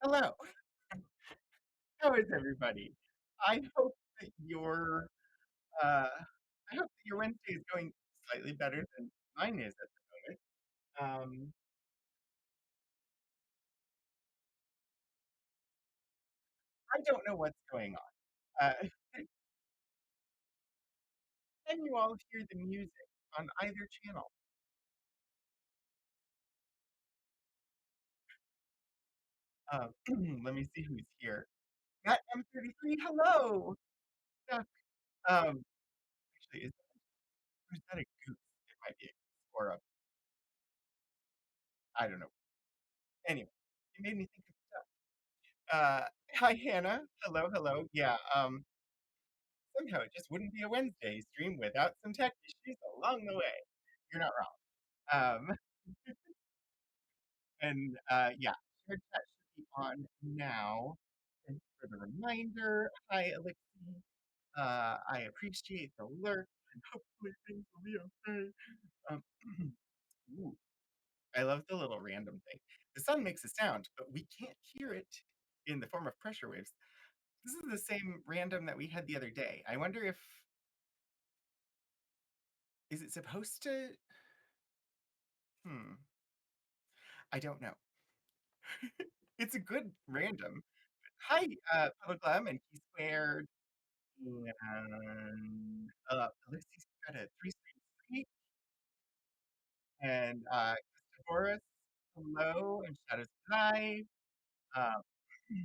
Hello. How is everybody? I hope that your uh, I hope that your Wednesday is going slightly better than mine is at the moment. I don't know what's going on. Can you all hear the music on either channel? Um, let me see who's here. Matt M33, hello. Yeah. Actually, is that a goose? It might be a goose or a I don't know. Anyway, it made me think of stuff. Hi Hannah. Hello, hello. Yeah. Somehow it just wouldn't be a Wednesday stream without some tech issues along the way. You're not wrong. Yeah, shared chat should be on now. Thanks for the reminder. Hi, Alexi. I appreciate the lurk, and hopefully things will be okay. Um, ooh, I love the little random thing. The sun makes a sound, but we can't hear it in the form of pressure waves. This is the same random that we had the other day. I wonder if is it supposed to? Hmm. I don't know. It's a good random. Hi, Public Lum and Key Squared, and Alexi's got a three-string streak, and Boris, hello, and Shadows Live. Um, you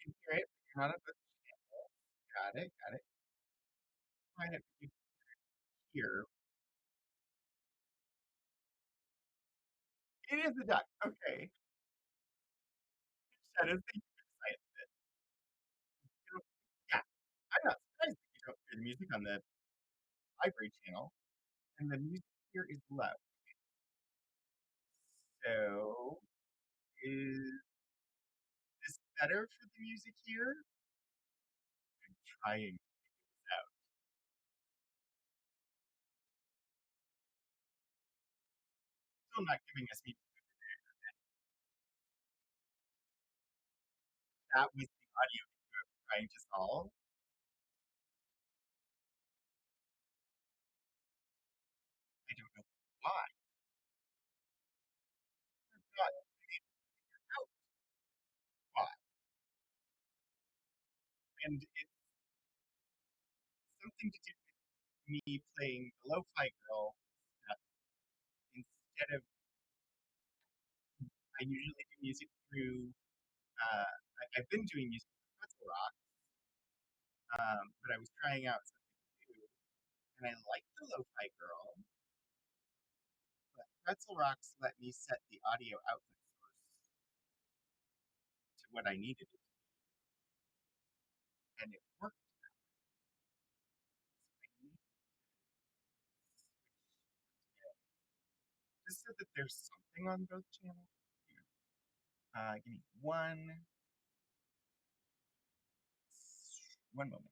can hear it, but you're not on the channel. Got it, got it. Find it, you hear. It is a duck. Okay. Shadows, thank you for the science bit. So, yeah, I'm not surprised that you don't hear the music on the library channel, and the music here is low. So, is this better for the music here? I'm trying to figure this out. Still not giving us music. That was the audio issue I was trying to solve. I don't know why. I've got out why. And it's something to do with me playing the lo-fi girl stuff instead of I usually do music through I've been doing music with Pretzel Rock, but I was trying out something new, and I like the lo-fi girl, but Pretzel Rocks let me set the audio output source to what I needed it, and it worked. So I need to just so that there's something on both channels. Give me one moment.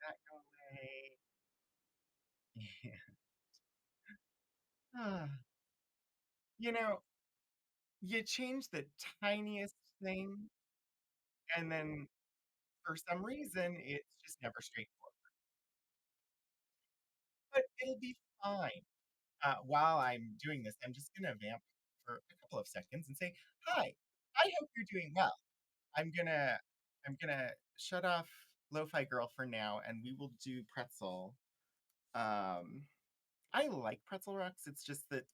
That go away. Yeah. You know, you change the tiniest thing, and then for some reason, it's just never straightforward. But it'll be fine. While I'm doing this, I'm just gonna vamp for a couple of seconds and say, "Hi, I hope you're doing well." I'm gonna I'm gonna shut off Lo-Fi Girl for now, and we will do Pretzel. Um, I like Pretzel Rocks. It's just that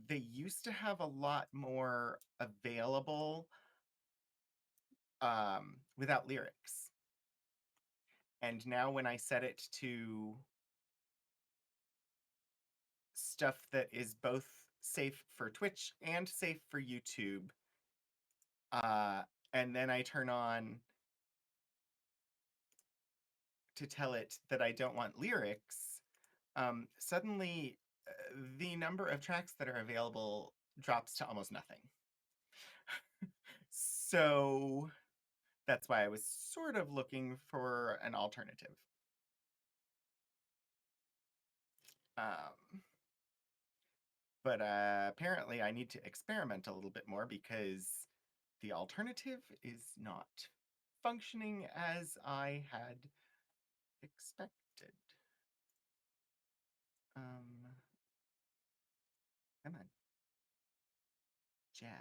they used to have a lot more available without lyrics. And now when I set it to stuff that is both safe for Twitch and safe for YouTube, uh, and then I turn on to tell it that I don't want lyrics, suddenly the number of tracks that are available drops to almost nothing. So that's why I was sort of looking for an alternative. Um, But apparently I need to experiment a little bit more because the alternative is not functioning as I had expected. Come on. Jazz.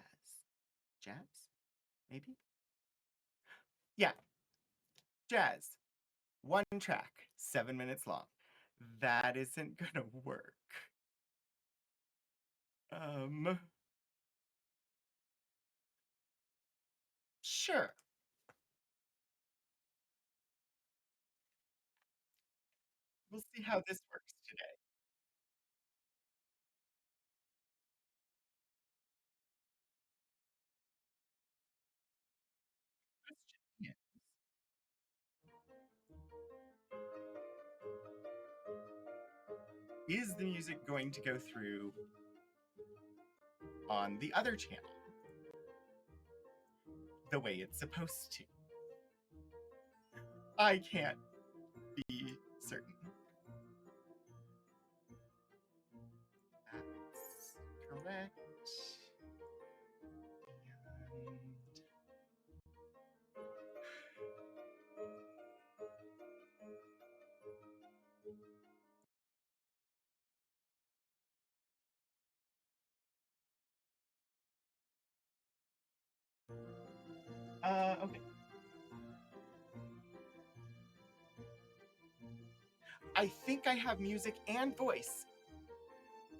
Jazz? Maybe? Yeah. Jazz. One track, 7 minutes long. That isn't gonna work. Sure. We'll see how this works today. Question is the music going to go through on the other channel the way it's supposed to? I can't be certain. That's correct. Okay. I think I have music and voice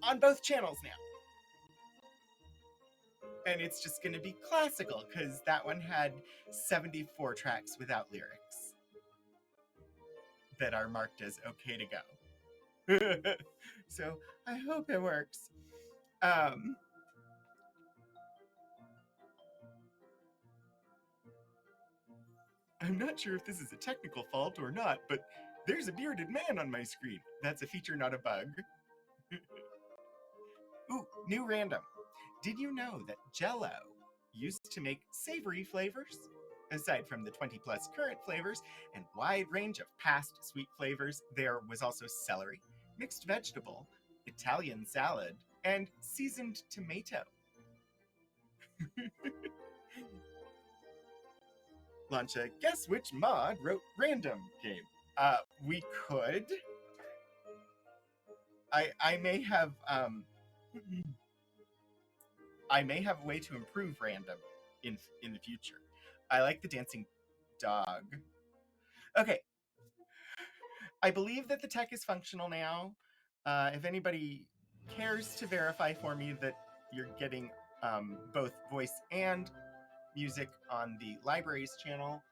on both channels now. And it's just going to be classical because that one had 74 tracks without lyrics that are marked as okay to go. So I hope it works. I'm not sure if this is a technical fault or not, but there's a bearded man on my screen. That's a feature, not a bug. Ooh, new random. Did you know that Jell-O used to make savory flavors? Aside from the 20 plus current flavors and wide range of past sweet flavors, there was also celery, mixed vegetable, Italian salad, and seasoned tomato. Launch a guess which mod wrote random game. We could. I may have I may have a way to improve random in the future. I like the dancing dog. Okay, I believe that the tech is functional now. If anybody cares to verify for me that you're getting both voice and music on the libraries channel,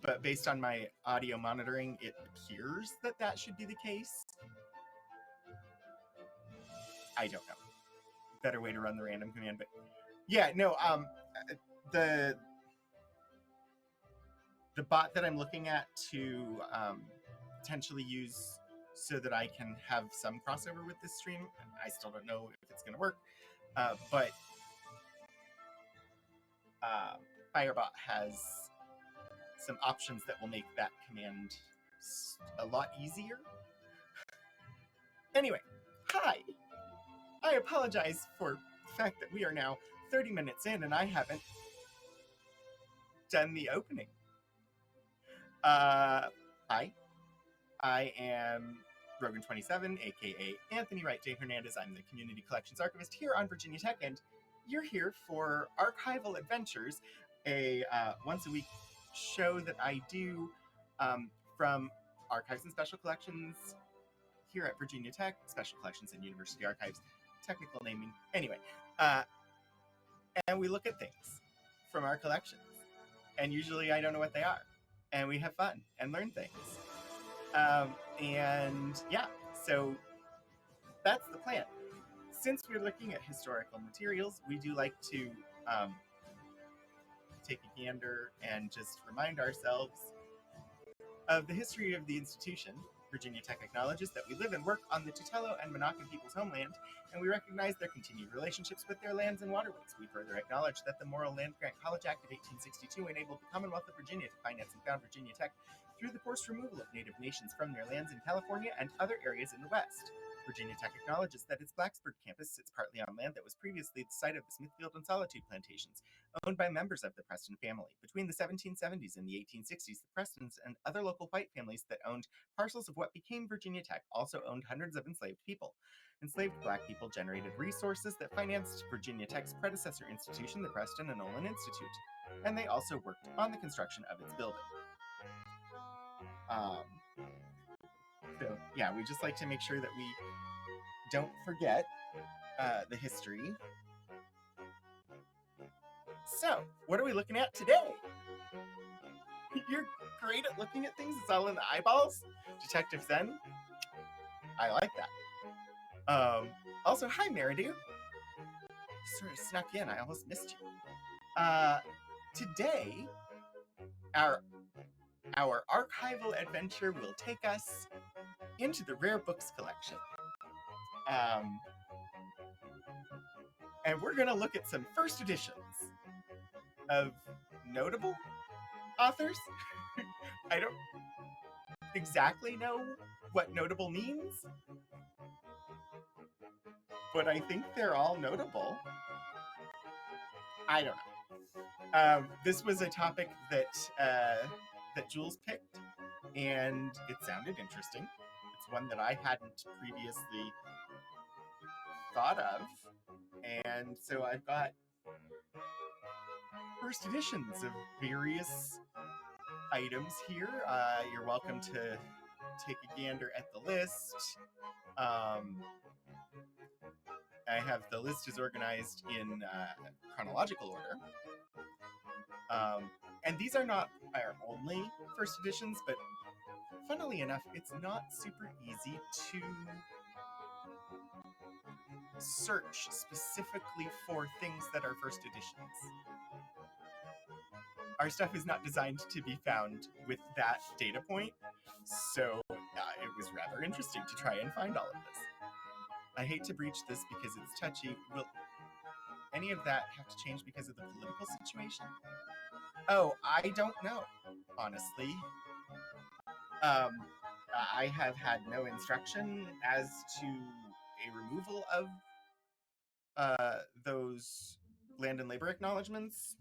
but based on my audio monitoring, it appears that that should be the case. I don't know. Better way to run the random command, but yeah, no. The the bot that I'm looking at to potentially use so that I can have some crossover with this stream. I still don't know if it's going to work, but Firebot has some options that will make that command a lot easier. Anyway, hi. I apologize for the fact that we are now 30 minutes in and I haven't done the opening. Hi. I am Rogan27, aka Anthony Wright J. Hernandez. I'm the Community Collections Archivist here on Virginia Tech, and you're here for Archival Adventures, a once a week show that I do from Archives and Special Collections here at Virginia Tech, Special Collections and University Archives, technical naming. Anyway, and we look at things from our collections, and usually I don't know what they are, and we have fun and learn things. And yeah, so that's the plan. Since we're looking at historical materials, we do like to take a gander and just remind ourselves of the history of the institution. Virginia Tech acknowledges that we live and work on the Tutelo and Monacan people's homeland, and we recognize their continued relationships with their lands and waterways. We further acknowledge that the Morrill Land Grant College Act of 1862 enabled the Commonwealth of Virginia to finance and found Virginia Tech through the forced removal of native nations from their lands in California and other areas in the West. Virginia Tech acknowledges that its Blacksburg campus sits partly on land that was previously the site of the Smithfield and Solitude plantations, owned by members of the Preston family. Between the 1770s and the 1860s, the Prestons and other local white families that owned parcels of what became Virginia Tech also owned hundreds of enslaved people. Enslaved black people generated resources that financed Virginia Tech's predecessor institution, the Preston and Olin Institute, and they also worked on the construction of its building. Um, so, yeah, we just like to make sure that we don't forget the history. So, what are we looking at today? You're great at looking at things. It's all in the eyeballs. Detective Zen. I like that. Also, hi, Meridu. Sort of snuck in. I almost missed you. Today, our archival adventure will take us into the rare books collection. And we're going to look at some first editions of notable authors. I don't exactly know what notable means, but I think they're all notable. I don't know. This was a topic that Jules picked, and it sounded interesting. It's one that I hadn't previously thought of, and so I've got first editions of various items here. You're welcome to take a gander at the list. I have the list is organized in chronological order. And these are not our only first editions, but funnily enough, it's not super easy to search specifically for things that are first editions. Our stuff is not designed to be found with that data point, so it was rather interesting to try and find all of this. I hate to breach this because it's touchy. Will any of that have to change because of the political situation? Oh, I don't know, honestly. I have had no instruction as to a removal of those land and labor acknowledgements.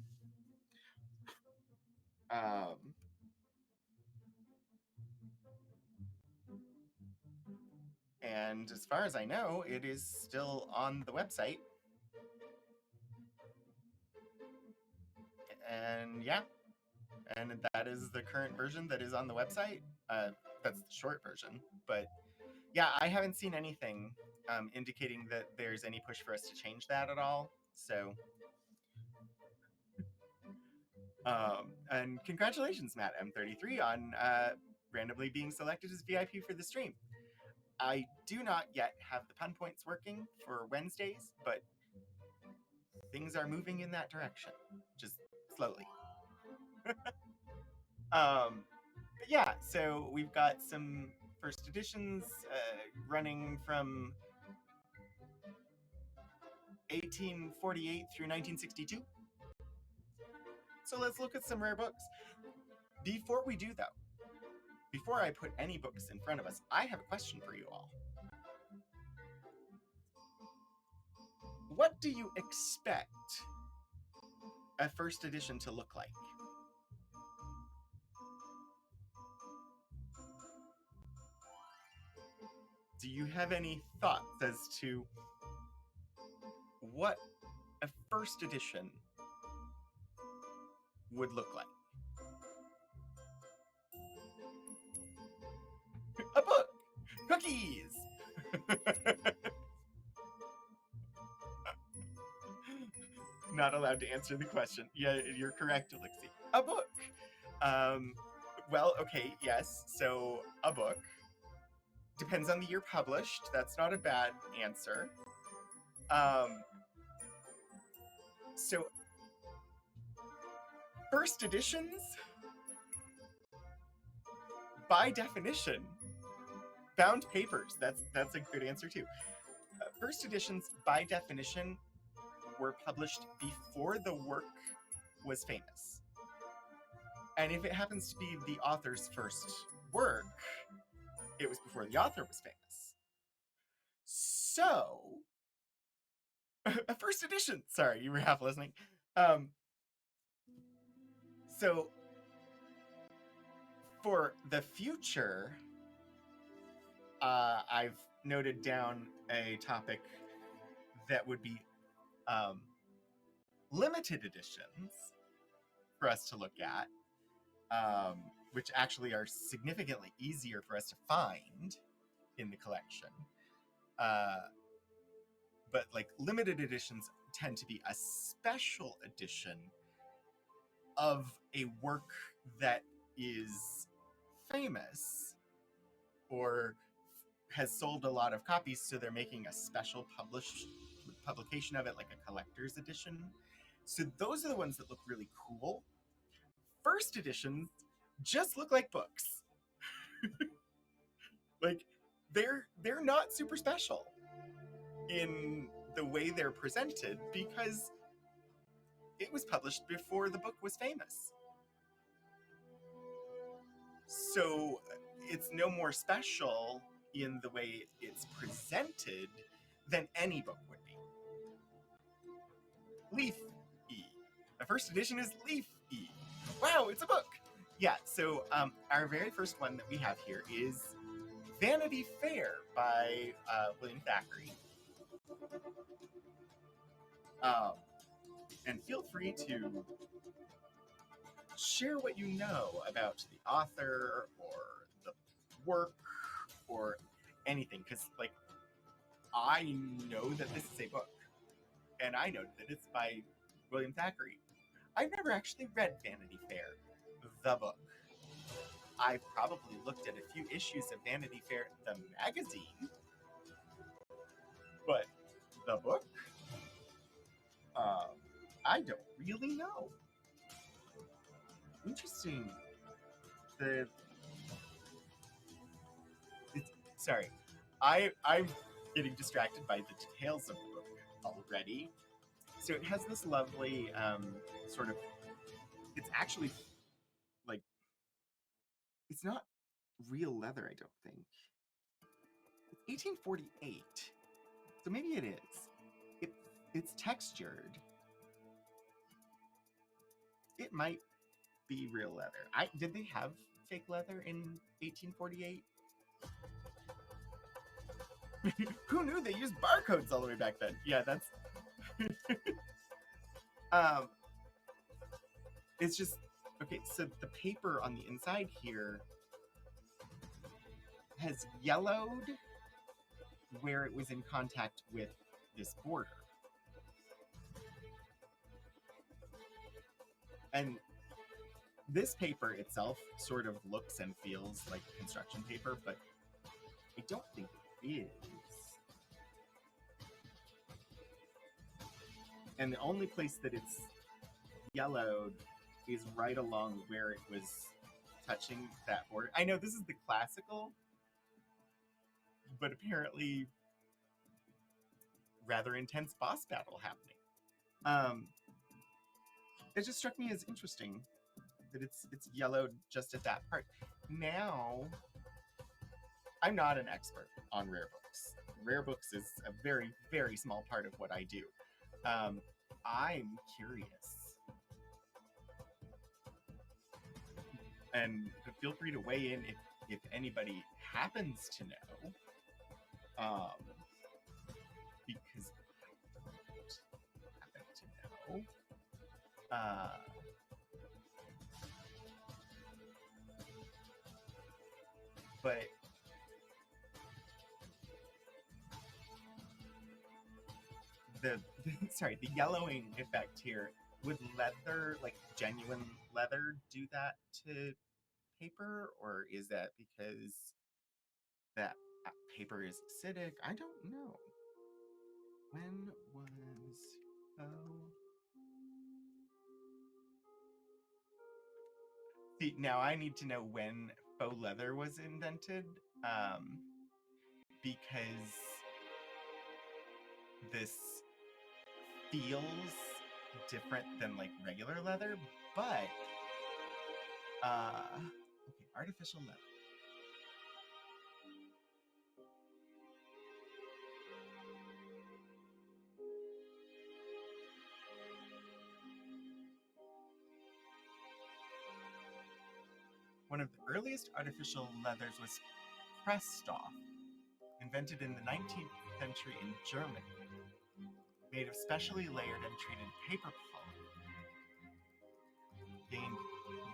And as far as I know, it is still on the website. And yeah, and that is the current version that is on the website. That's the short version. But yeah, I haven't seen anything indicating that there's any push for us to change that at all. So, and congratulations, Matt M33, on randomly being selected as VIP for the stream. I do not yet have the pun points working for Wednesdays, but things are moving in that direction, just slowly. But yeah, so we've got some first editions running from 1848 through 1962. So let's look at some rare books. Before we do, though, before I put any books in front of us, I have a question for you all. What do you expect a first edition to look like? Do you have any thoughts as to what a first edition would look like? A book! Cookies! Not allowed to answer the question. Yeah, you're correct, Elixir. A book! Well, okay, yes. So, a book. Depends on the year published. That's not a bad answer. So, first editions, by definition, bound papers. That's a good answer too. First editions, by definition, were published before the work was famous. And if it happens to be the author's first work, it was before the author was famous. So, a first edition. Sorry, you were half listening. So, for the future, I've noted down a topic that would be limited editions for us to look at, which actually are significantly easier for us to find in the collection. But like limited editions tend to be a special edition of a work that is famous or has sold a lot of copies, so they're making a special publication of it, like a collector's edition. So those are the ones that look really cool. First editions just look like books. Like they're not super special in the way they're presented because it was published before the book was famous. So it's no more special in the way it's presented than any book would be. Leaf E. The first edition is Leaf E. Wow, it's a book. Yeah, so our very first one that we have here is Vanity Fair by William Thackeray. And feel free to share what you know about the author or the work or anything, because like I know that this is a book and I know that it's by William Thackeray. I've never actually read Vanity Fair, the book. I've probably looked at a few issues of Vanity Fair, the magazine, but the book, I don't really know. Interesting. Sorry, I'm getting distracted by the details of the book already. So it has this lovely sort of. It's actually like it's not real leather, I don't think. It's 1848, so maybe it is. It's textured. It might be real leather. Did they have fake leather in 1848? Who knew they used barcodes all the way back then? Yeah, that's. It's just okay. So the paper on the inside here has yellowed where it was in contact with this border. And this paper itself sort of looks and feels like construction paper, but I don't think it is. And the only place that it's yellowed is right along where it was touching that border. I know this is the classical, but apparently rather intense boss battle happening. It just struck me as interesting that it's yellowed just at that part. Now, I'm not an expert on rare books. Rare books is a very, very small part of what I do. I'm curious. And feel free to weigh in if anybody happens to know. Because I don't happen to know. But the yellowing effect here, would leather, like genuine leather, do that to paper, or is that because that paper is acidic? I don't know. When was See, now I need to know when faux leather was invented, because this feels different than like regular leather, but okay, artificial leather. One of the earliest artificial leathers was Prestoff, invented in the 19th century in Germany, made of specially layered and treated paper pulp, gained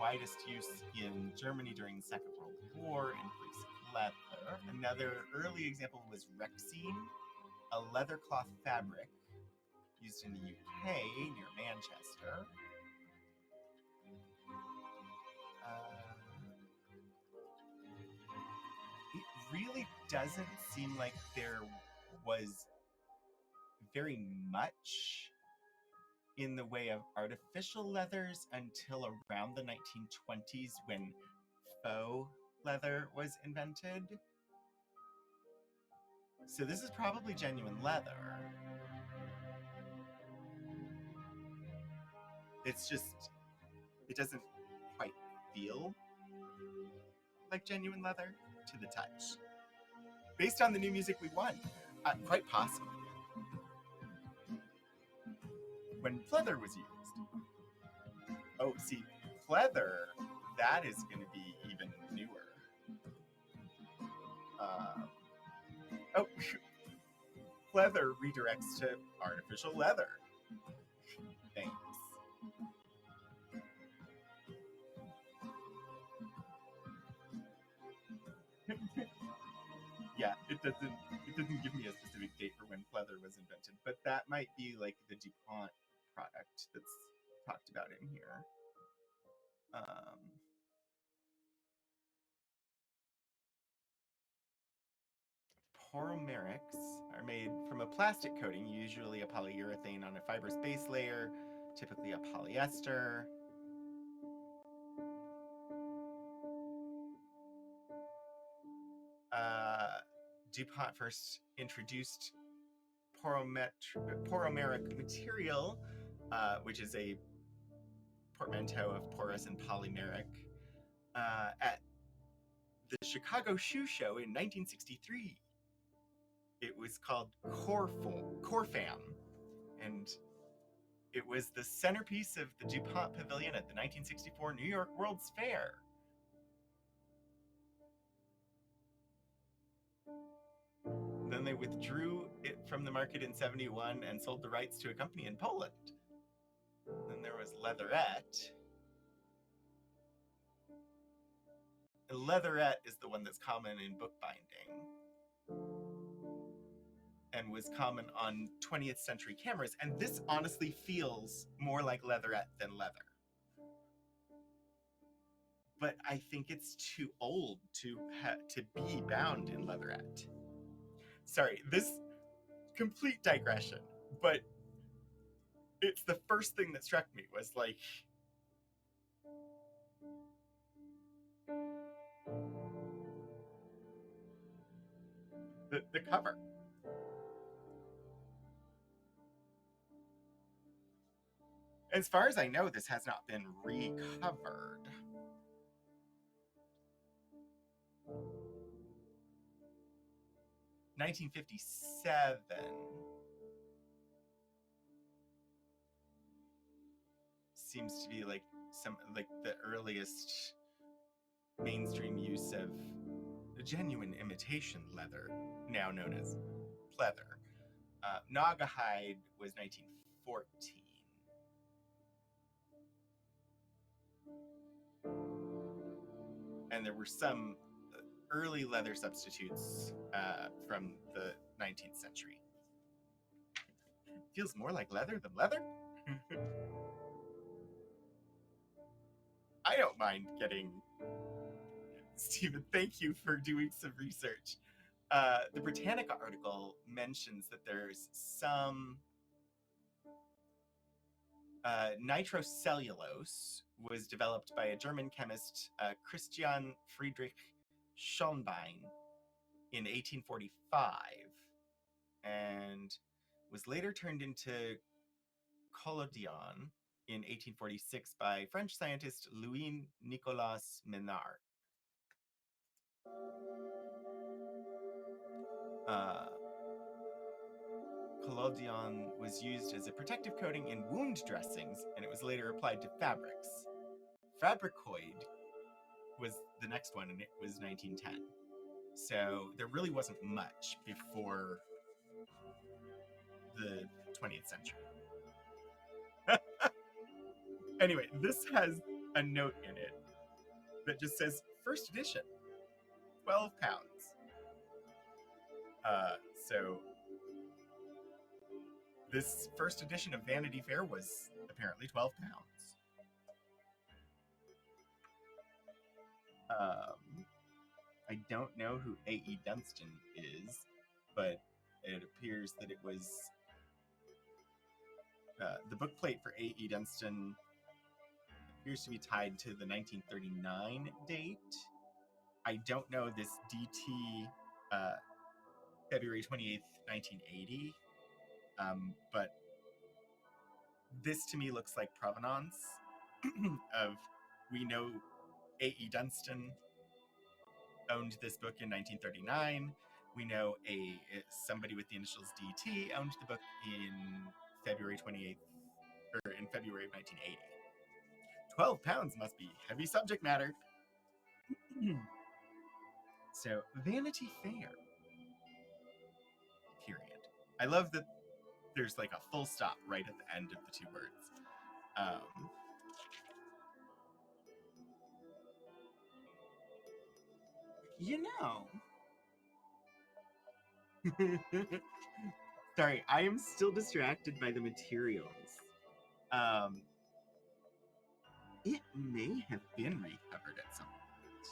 widest use in Germany during the Second World War in place of leather. Another early example was Rexine, a leather cloth fabric used in the UK near Manchester. It really doesn't seem like there was very much in the way of artificial leathers until around the 1920s when faux leather was invented. So this is probably genuine leather. It's just, it doesn't quite feel like genuine leather to the touch. Based on the new music we won, quite possibly. When pleather was used. Oh, see, pleather, that is going to be even newer. Pleather redirects to artificial leather. Thanks. Yeah, it doesn't give me a specific date for when pleather was invented, but that might be like the DuPont product that's talked about in here. Poromerics are made from a plastic coating, usually a polyurethane on a fibrous base layer, typically a polyester. DuPont first introduced poromeric material, which is a portmanteau of porous and polymeric, at the Chicago Shoe Show in 1963. It was called Corfam, and it was the centerpiece of the DuPont Pavilion at the 1964 New York World's Fair. Then they withdrew it from the market in 71 and sold the rights to a company in Poland. Then there was Leatherette. Leatherette is the one that's common in bookbinding and was common on 20th century cameras. And this honestly feels more like leatherette than leather. But I think it's too old to be bound in leatherette. Sorry, this complete digression, but it's the first thing that struck me was like, the cover. As far as I know, this has not been recovered. (1957) seems to be like the earliest mainstream use of genuine imitation leather, now known as pleather. Naugahyde was 1914. And there were some early leather substitutes from the 19th century. Feels more like leather than leather. I don't mind getting... Stephen, thank you for doing some research. The Britannica article mentions that there's some nitrocellulose was developed by a German chemist, Christian Friedrich Schonbein, in 1845, and was later turned into collodion in 1846 by French scientist Louis Nicolas Menard. Collodion was used as a protective coating in wound dressings, and it was later applied to fabrics. Fabricoid was the next one, and it was 1910. So there really wasn't much before the 20th century. Anyway, this has a note in it that just says first edition, £12. So this first edition of Vanity Fair was apparently £12. I don't know who A.E. Dunstan is, but it appears that it was the book plate for A.E. Dunstan appears to be tied to the 1939 date. I don't know this DT February 28th, 1980, but this to me looks like provenance of, we know A.E. Dunstan owned this book in 1939. We know somebody with the initials DT owned the book in February 28th, or in February of 1980. £12 must be heavy subject matter. So, Vanity Fair. Period. I love that there's like a full stop right at the end of the two words. You know. Sorry, I am still distracted by the materials. It may have been recovered at some point.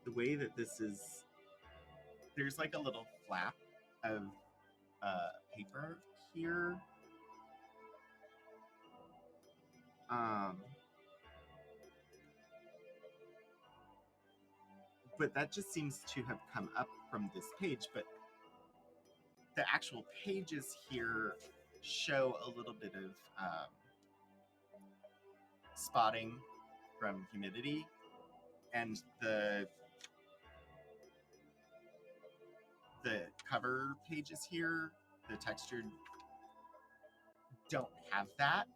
The way that this is, there's like a little flap of paper here. But that just seems to have come up from this page. But the actual pages here show a little bit of spotting from humidity, and the cover pages here, the textured, don't have that,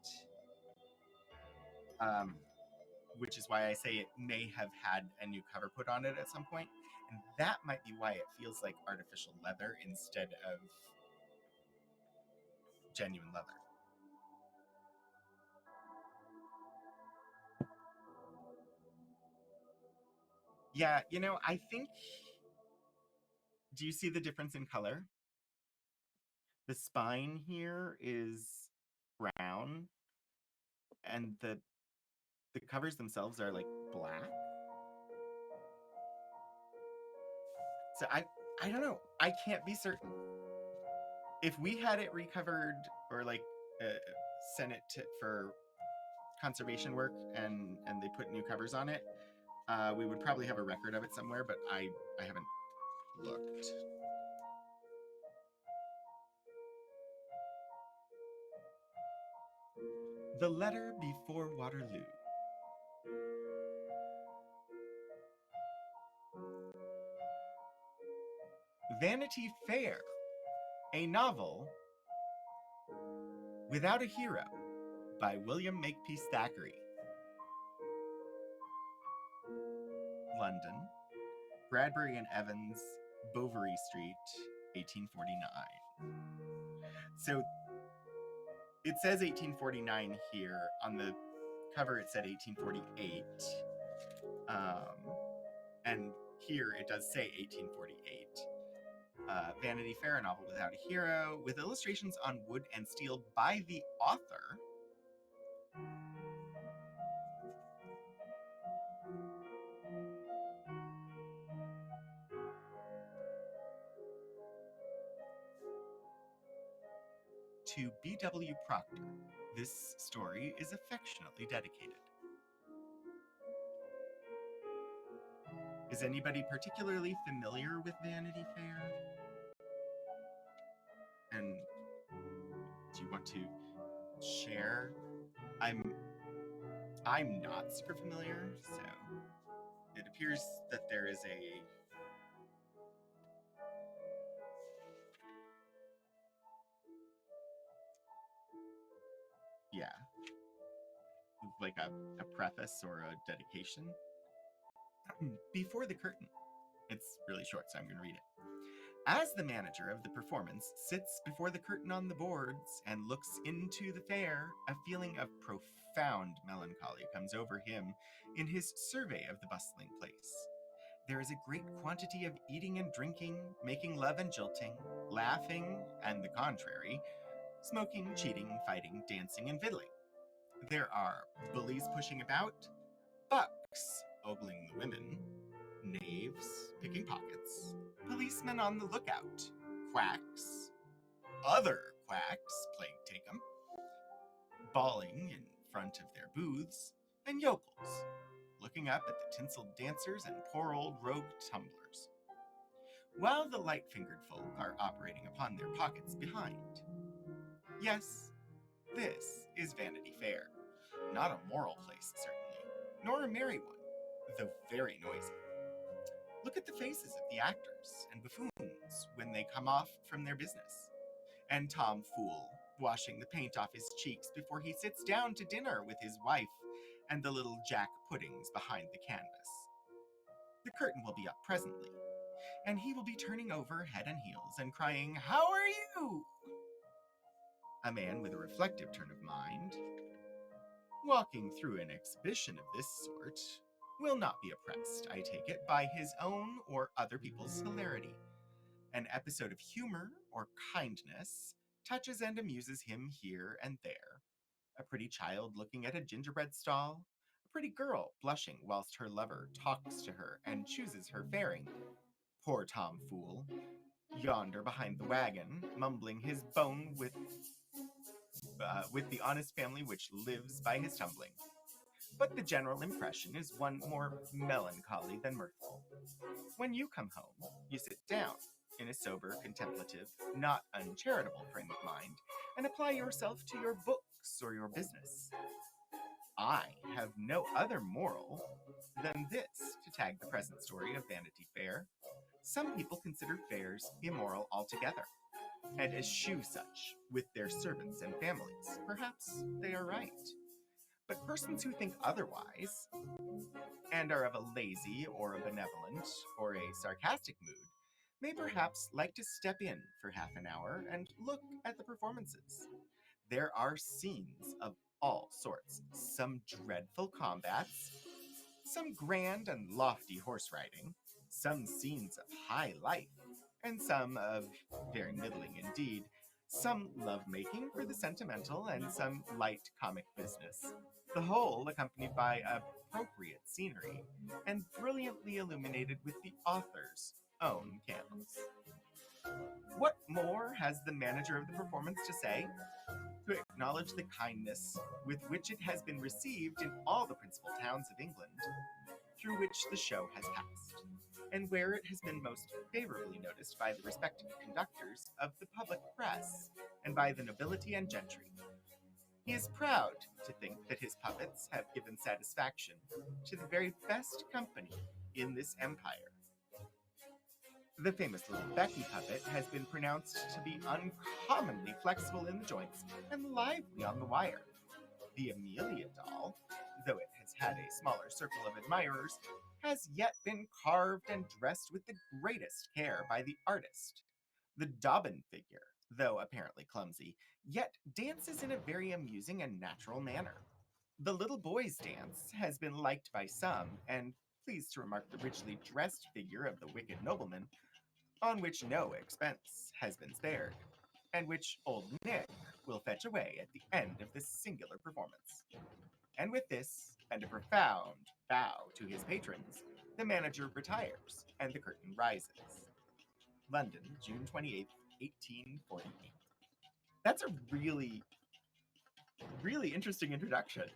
which is why I say it may have had a new cover put on it at some point, and that might be why it feels like artificial leather instead of genuine leather. Yeah, you know, I think, do you see the difference in color? The spine here is brown, and the covers themselves are like black. So I don't know. I can't be certain. If we had it recovered or like sent it for conservation work and they put new covers on it, we would probably have a record of it somewhere, but I haven't looked. The Letter Before Waterloo. Vanity Fair, a novel without a hero by William Makepeace Thackeray. London, Bradbury and Evans, Bovary Street, 1849. So it says 1849 here. On the cover it said 1848. And here it does say 1848. Vanity Fair, a novel without a hero, with illustrations on wood and steel by the author. To B.W. Proctor. This story is affectionately dedicated. Is anybody particularly familiar with Vanity Fair? And do you want to share? I'm not super familiar, so it appears that there is a like a preface or a dedication. Before the curtain. It's really short, so I'm going to read it. As the manager of the performance sits before the curtain on the boards and looks into the fair, a feeling of profound melancholy comes over him in his survey of the bustling place. There is a great quantity of eating and drinking, making love and jilting, laughing and the contrary, smoking, cheating, fighting, dancing, and fiddling. There are bullies pushing about, bucks ogling the women, knaves picking pockets, policemen on the lookout, quacks, other quacks, plague take 'em, bawling in front of their booths, and yokels, looking up at the tinselled dancers and poor old rogue tumblers, while the light-fingered folk are operating upon their pockets behind. Yes, this is Vanity Fair. Not a moral place, certainly, nor a merry one, though very noisy. Look at the faces of the actors and buffoons when they come off from their business, and Tom Fool washing the paint off his cheeks before he sits down to dinner with his wife and the little Jack Puddings behind the canvas. The curtain will be up presently, and he will be turning over head and heels and crying, "How are you?" A man with a reflective turn of mind, walking through an exhibition of this sort, will not be oppressed, I take it, by his own or other people's hilarity. An episode of humor or kindness touches and amuses him here and there. A pretty child looking at a gingerbread stall, a pretty girl blushing whilst her lover talks to her and chooses her fairing. Poor Tom Fool, yonder behind the wagon, mumbling his bone with the honest family which lives by his tumbling. But the general impression is one more melancholy than mirthful. When you come home, you sit down in a sober, contemplative, not uncharitable frame of mind, and apply yourself to your books or your business. I have no other moral than this to tag the present story of Vanity Fair. Some people consider fairs immoral altogether, and eschew such with their servants and families. Perhaps they are right. But persons who think otherwise, and are of a lazy or a benevolent or a sarcastic mood, may perhaps like to step in for half an hour and look at the performances. There are scenes of all sorts, some dreadful combats, some grand and lofty horse riding, some scenes of high life, and some of very middling indeed, some love-making for the sentimental, and some light comic business, the whole accompanied by appropriate scenery, and brilliantly illuminated with the author's own candles. What more has the manager of the performance to say? To acknowledge the kindness with which it has been received in all the principal towns of England, through which the show has passed, and where it has been most favorably noticed by the respected conductors of the public press, and by the nobility and gentry. He is proud to think that his puppets have given satisfaction to the very best company in this empire. The famous little Becky puppet has been pronounced to be uncommonly flexible in the joints and lively on the wire. The Amelia doll, though it has had a smaller circle of admirers, has yet been carved and dressed with the greatest care by the artist. The Dobbin figure, though apparently clumsy, yet dances in a very amusing and natural manner. The little boy's dance has been liked by some, and pleased to remark the richly dressed figure of the wicked nobleman, on which no expense has been spared, and which old Nick will fetch away at the end of this singular performance. And with this, and a profound bow to his patrons, the manager retires, and the curtain rises. London, June 28th, 1848. That's a really, really interesting introduction.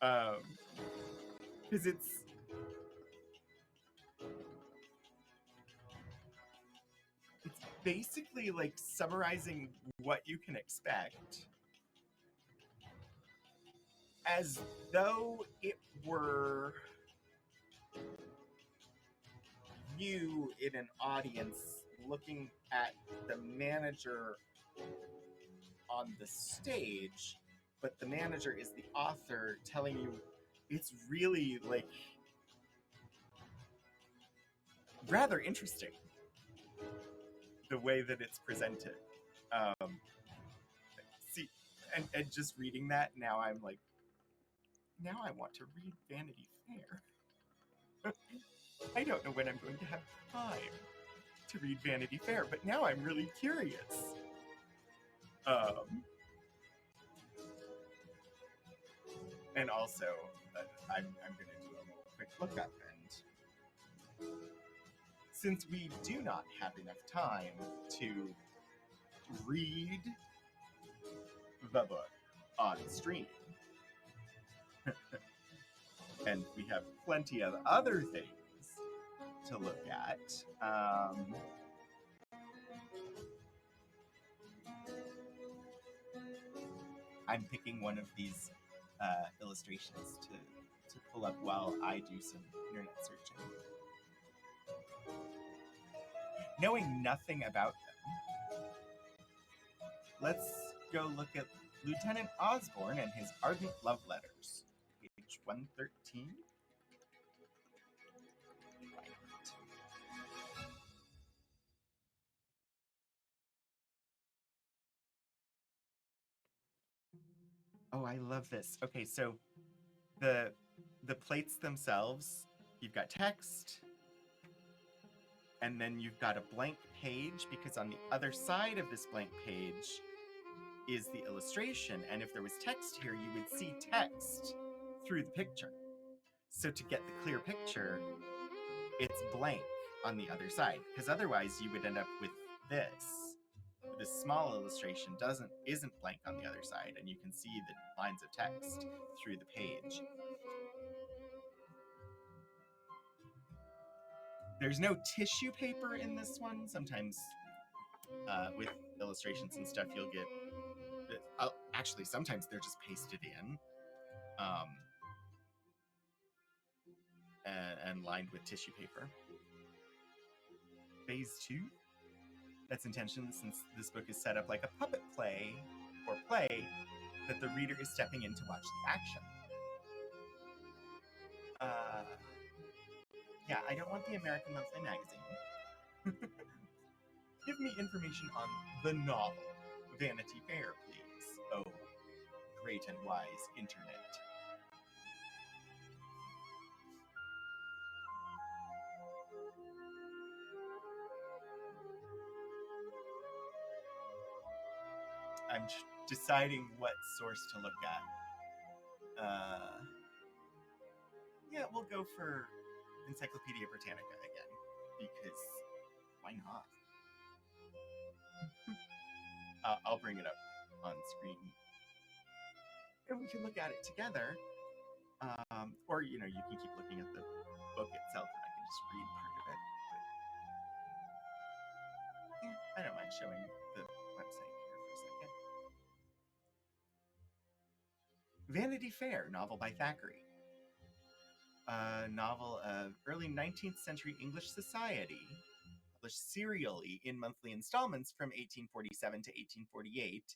Because it's basically like summarizing what you can expect as though it were you in an audience looking at the manager on the stage, but the manager is the author telling you. It's really like rather interesting the way that it's presented. Um, see, and just reading that now, I'm like, now I want to read Vanity Fair. I don't know when I'm going to have time to read Vanity Fair, but now I'm really curious. And also, I'm going to do a quick lookup. And since we do not have enough time to read the book on stream, and we have plenty of other things to look at, I'm picking one of these illustrations to pull up while I do some internet searching. Knowing nothing about them, let's go look at Lieutenant Osborne and his ardent love letters, page 113. Oh, I love this. Okay, so the plates themselves, you've got text, and then you've got a blank page, because on the other side of this blank page is the illustration, and if there was text here, you would see text through the picture. So to get the clear picture, it's blank on the other side, because otherwise you would end up with this small illustration isn't blank on the other side, and you can see the lines of text through the page. There's no tissue paper in this one. Sometimes with illustrations and stuff, you'll get actually sometimes they're just pasted in and lined with tissue paper. Phase 2. That's intentional, since this book is set up like a puppet play or play that the reader is stepping in to watch the action. Yeah, I don't want the American Monthly Magazine. Give me information on the novel Vanity Fair, please. Oh, great and wise internet. I'm deciding what source to look at. Yeah, we'll go for Encyclopedia Britannica again, because why not? I'll bring it up on screen, and we can look at it together. Or, you can keep looking at the book itself, and I can just read part of it. But yeah, I don't mind showing the website here for a second. Vanity Fair, novel by Thackeray. A novel of early 19th century English society, published serially in monthly installments from 1847 to 1848,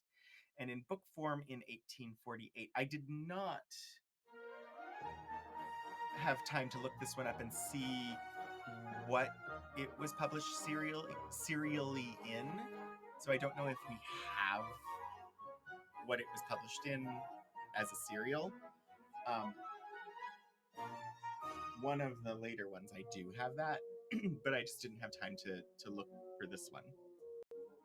and in book form in 1848. I did not have time to look this one up and see what it was published serially in, so I don't know if we have what it was published in as a serial. One of the later ones I do have that, but I just didn't have time to look for this one.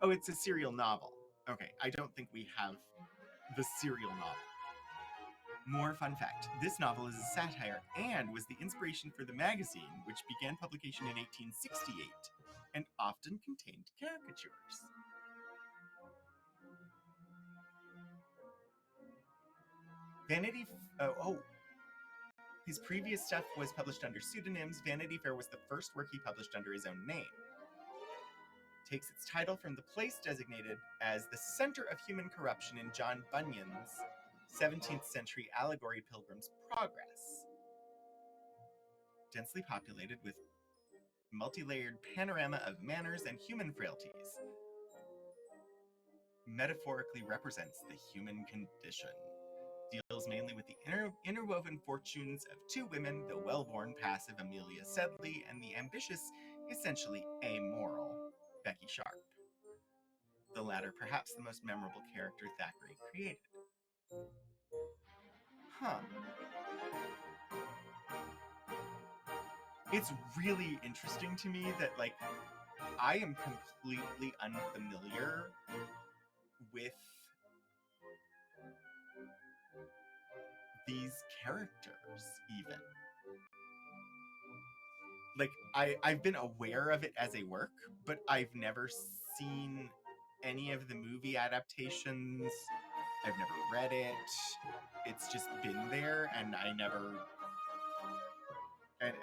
Oh, it's a serial novel. Okay, I don't think we have the serial novel. More fun fact, this novel is a satire and was the inspiration for the magazine, which began publication in 1868 and often contained caricatures. His previous stuff was published under pseudonyms. Vanity Fair was the first work he published under his own name. Takes its title from the place designated as the center of human corruption in John Bunyan's 17th century allegory Pilgrim's Progress. Densely populated with multi-layered panorama of manners and human frailties. Metaphorically represents the human condition. deals mainly with the interwoven fortunes of two women, the well-born, passive Amelia Sedley and the ambitious, essentially amoral Becky Sharp. The latter perhaps the most memorable character Thackeray created. Huh. It's really interesting to me that, like, I am completely unfamiliar with these characters, even. Like, I've been aware of it as a work, but I've never seen any of the movie adaptations. I've never read it. It's just been there, and I never.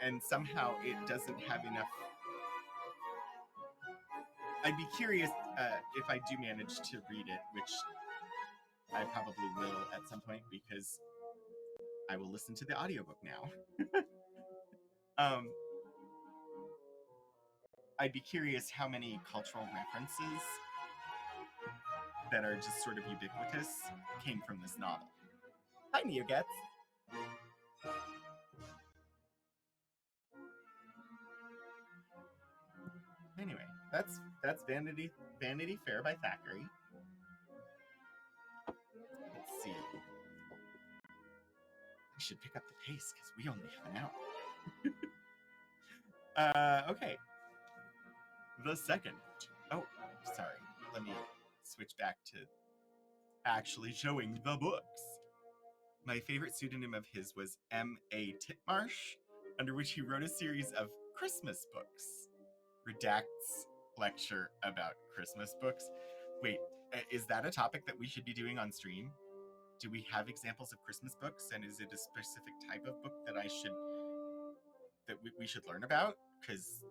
And somehow it doesn't have enough. I'd be curious if I do manage to read it, which I probably will at some point because I will listen to the audiobook now. I'd be curious how many cultural references that are just sort of ubiquitous came from this novel. Hi, Neogets. Anyway, that's Vanity Fair by Thackeray. Let's see. We should pick up the pace because we only have an hour. Okay. The second. Oh, sorry. Let me switch back to actually showing the books. My favorite pseudonym of his was M.A. Titmarsh, under which he wrote a series of Christmas books. Redacts lecture about Christmas books. Wait, is that a topic that we should be doing on stream? Do we have examples of Christmas books, and is it a specific type of book that we should learn about? Because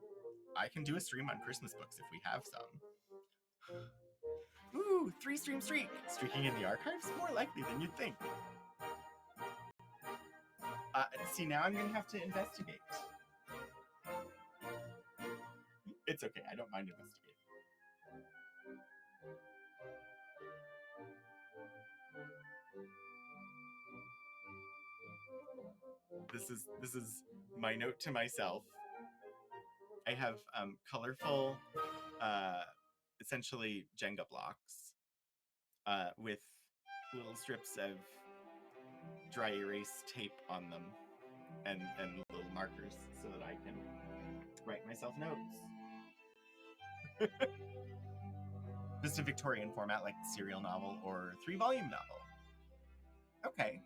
I can do a stream on Christmas books if we have some. Ooh, 3-stream streak! Streaking in the archives? More likely than you'd think. See, now I'm gonna have to investigate. It's okay, I don't mind investigating. This is my note to myself. I have colorful, essentially Jenga blocks, with little strips of dry erase tape on them, and little markers so that I can write myself notes. Just a Victorian format like the serial novel or 3-volume novel. Okay.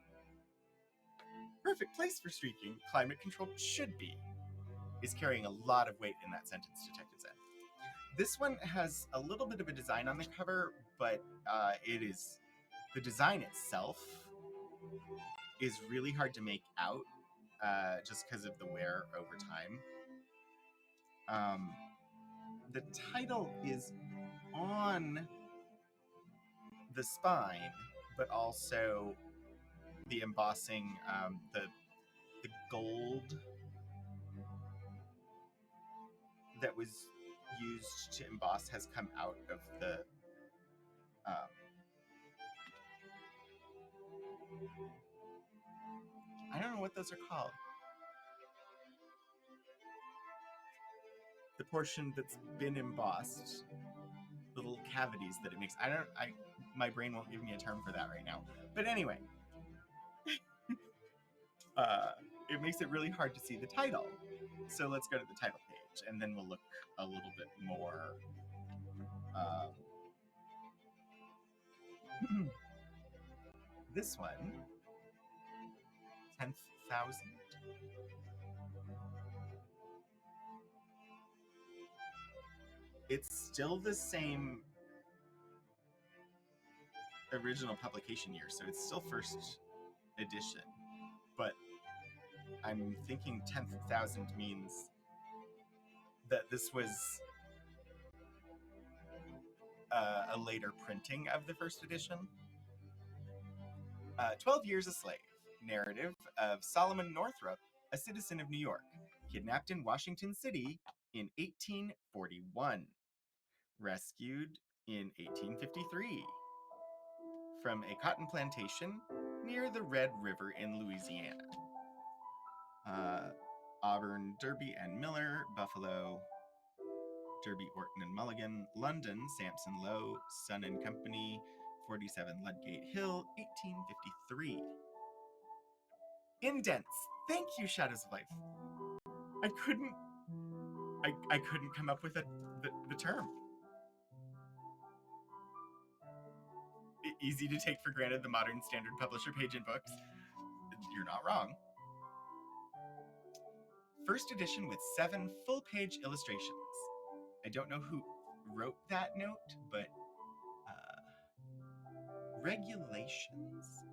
Perfect place for streaking. Climate control should be. Is carrying a lot of weight in that sentence, Detective Zen. This one has a little bit of a design on the cover, but the design itself is really hard to make out, just because of the wear over time. The title is on the spine, but also the embossing, the gold that was used to emboss has come out of the I don't know what those are called. The portion that's been embossed, little cavities that it makes. My brain won't give me a term for that right now. But anyway, it makes it really hard to see the title. So let's go to the title page, and then we'll look a little bit more. This one, 10,000. It's still the same original publication year, so it's still first edition. But I'm thinking 10,000 means that this was a later printing of the first edition. 12 Years a Slave, narrative of Solomon Northup, a citizen of New York, kidnapped in Washington City in 1841, rescued in 1853, from a cotton plantation near the Red River in Louisiana. Auburn, Derby and Miller, Buffalo, Derby, Orton and Mulligan, London, Sampson Low, Son and Company, 47 Ludgate Hill, 1853. Indents. Thank you, Shadows of Life. I couldn't come up with the term. Easy to take for granted, the modern standard publisher page in books. You're not wrong. First edition with 7 full-page illustrations. I don't know who wrote that note, but regulations?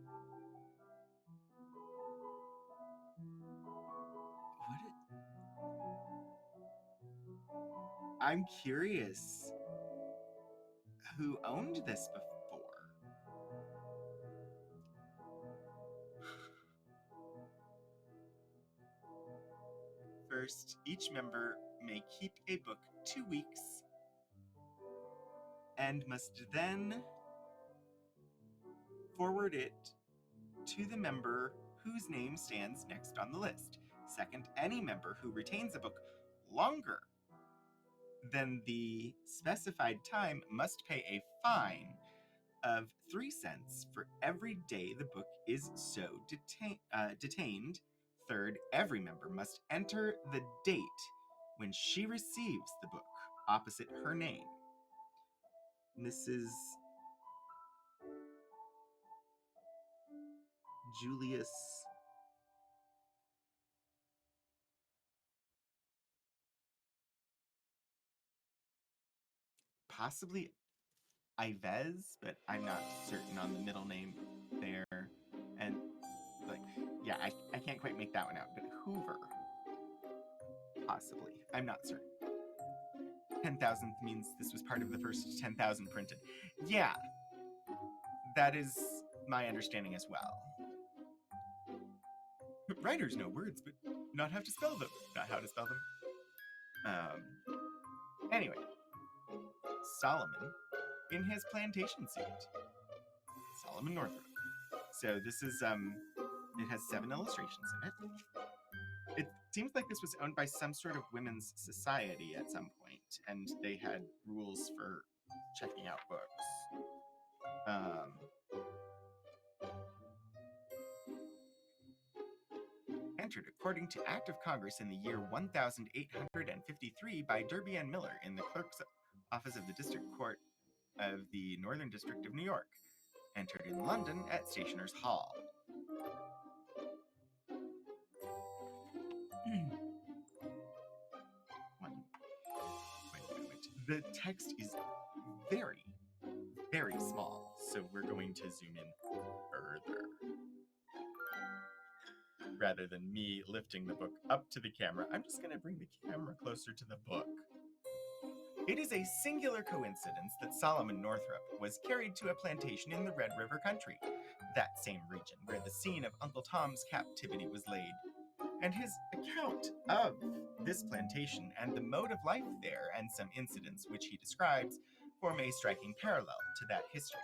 I'm curious who owned this before. First, each member may keep a book 2 weeks and must then forward it to the member whose name stands next on the list. Second, any member who retains a book longer than the specified time must pay a fine of 3 cents for every day the book is so detained. Third, every member must enter the date when she receives the book opposite her name. Mrs. Julius possibly Ives, but I'm not certain on the middle name there. And yeah, I can't quite make that one out, but Hoover, possibly. I'm not certain. 10,000th means this was part of the first 10,000 printed. Yeah, that is my understanding as well. Writers know words, but not how to spell them. Anyway, Solomon in his plantation suit. Solomon Northup. So this is, it has 7 illustrations in it. It seems like this was owned by some sort of women's society at some point, and they had rules for checking out books. Entered according to Act of Congress in the year 1853 by Derby and Miller in the Clerk's Office of the District Court of the Northern District of New York. Entered in London at Stationers' Hall. Wait. The text is very, very small, so we're going to zoom in further. Rather than me lifting the book up to the camera, I'm just going to bring the camera closer to the book. It is a singular coincidence that Solomon Northup was carried to a plantation in the Red River country, that same region where the scene of Uncle Tom's captivity was laid, and his account of this plantation and the mode of life there and some incidents which he describes form a striking parallel to that history.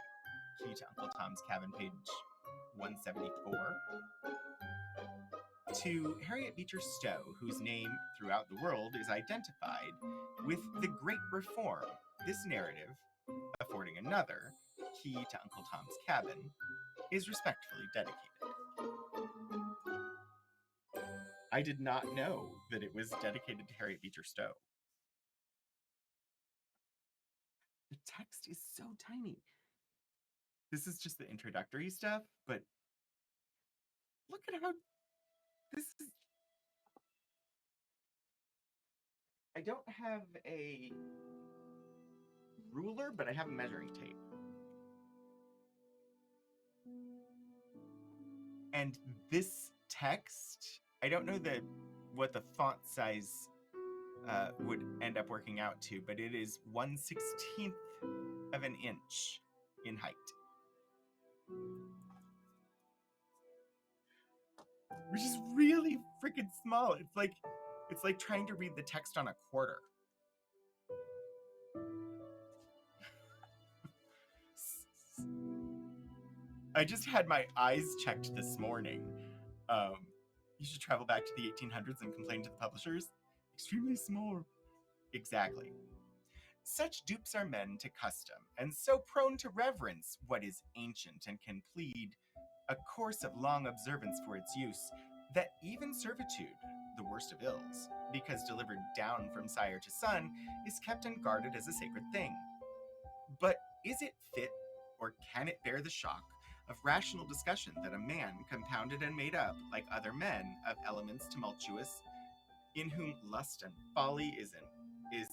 Key to Uncle Tom's Cabin, page 174. To Harriet Beecher Stowe, whose name throughout the world is identified with the Great Reform, this narrative, affording another, Key to Uncle Tom's Cabin, is respectfully dedicated. I did not know that it was dedicated to Harriet Beecher Stowe. The text is so tiny. This is just the introductory stuff, but look at how this is. I don't have a ruler, but I have a measuring tape. And this text, I don't know what the font size would end up working out to, but it is 1/16 of an inch in height. Which is really freaking small. It's like trying to read the text on a quarter. I just had my eyes checked this morning. Um, you should travel back to the 1800s and complain to the publishers. Extremely small. Exactly. Such dupes are men to custom, and so prone to reverence what is ancient and can plead a course of long observance for its use, that even servitude, the worst of ills, because delivered down from sire to son, is kept and guarded as a sacred thing. But is it fit, or can it bear the shock of rational discussion that a man compounded and made up, like other men, of elements tumultuous, in whom lust and folly is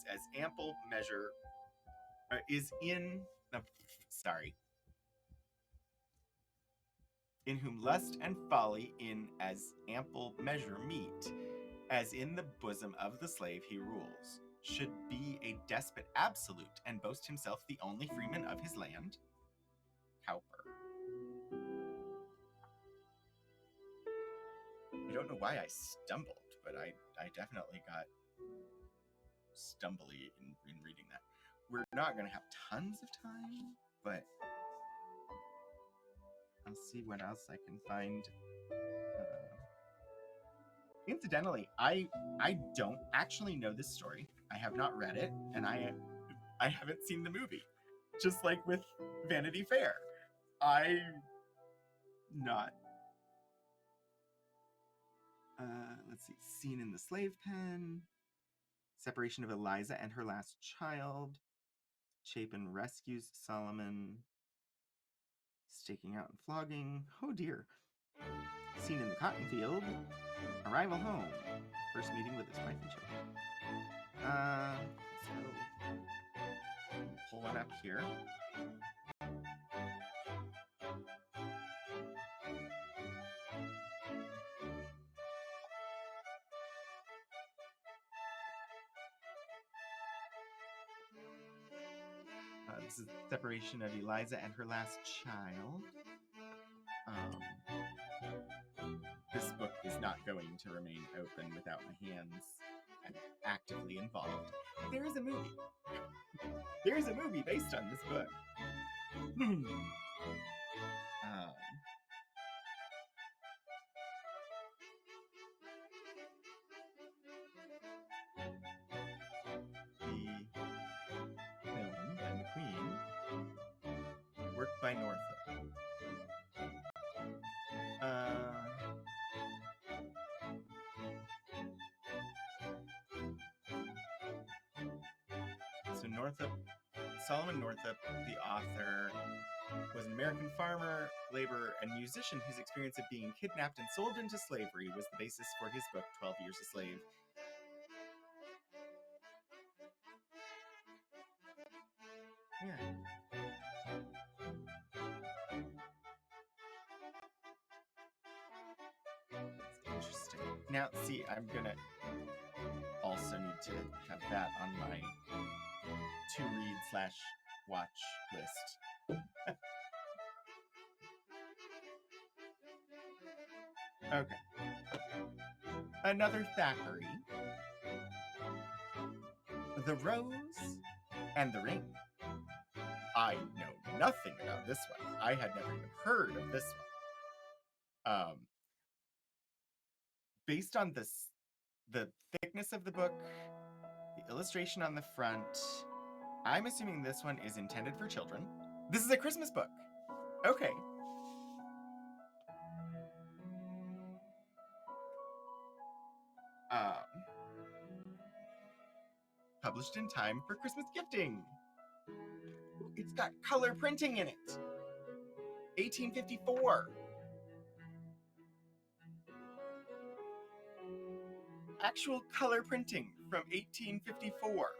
as ample measure is in sorry in whom lust and folly in as ample measure meet, as in the bosom of the slave he rules, should be a despot absolute, and boast himself the only freeman of his land? Cowper. I don't know why I stumbled, but I definitely got stumbly in reading that. We're not going to have tons of time, but I'll see what else I can find. Incidentally, I don't actually know this story. I have not read it, and I haven't seen the movie. Just like with Vanity Fair, I not. Let's see. Scene in the slave pen. Separation of Eliza and her last child. Chapin rescues Solomon. Staking out and flogging. Oh dear. Scene in the cotton field. Arrival home. First meeting with his wife and children. So pull one up here. This is separation of Eliza and her last child. This book is not going to remain open without my hands actively involved. There is a movie. There is a movie based on this book. The film and the Queen, worked by Northup. So Solomon Northup, the author, was an American farmer, laborer, and musician whose experience of being kidnapped and sold into slavery was the basis for his book, 12 Years a Slave. Yeah. That's interesting. Now, see, I'm gonna also need to have that on my to-read/watch list. Okay. Another Thackeray. The Rose and the Ring. I know nothing about this one. I had never even heard of this one. Based on the thickness of the book, the illustration on the front, I'm assuming this one is intended for children. This is a Christmas book. Okay. Published in time for Christmas gifting. It's got color printing in it. 1854. Actual color printing from 1854.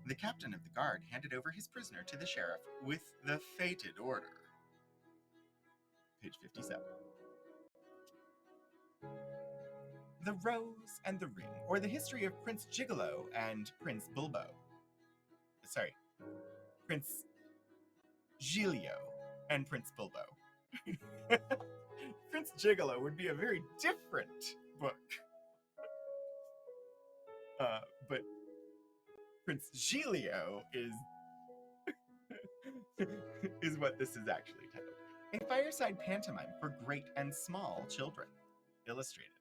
The captain of the guard handed over his prisoner to the sheriff with the fated order. Page 57. The Rose and the Ring, or the history of Prince Gigolo and Prince Bulbo. Sorry, Prince Giglio and Prince Bulbo. Prince Gigolo would be a very different book. But Prince Giglio is is what this is actually titled. A fireside pantomime for great and small children. Illustrated.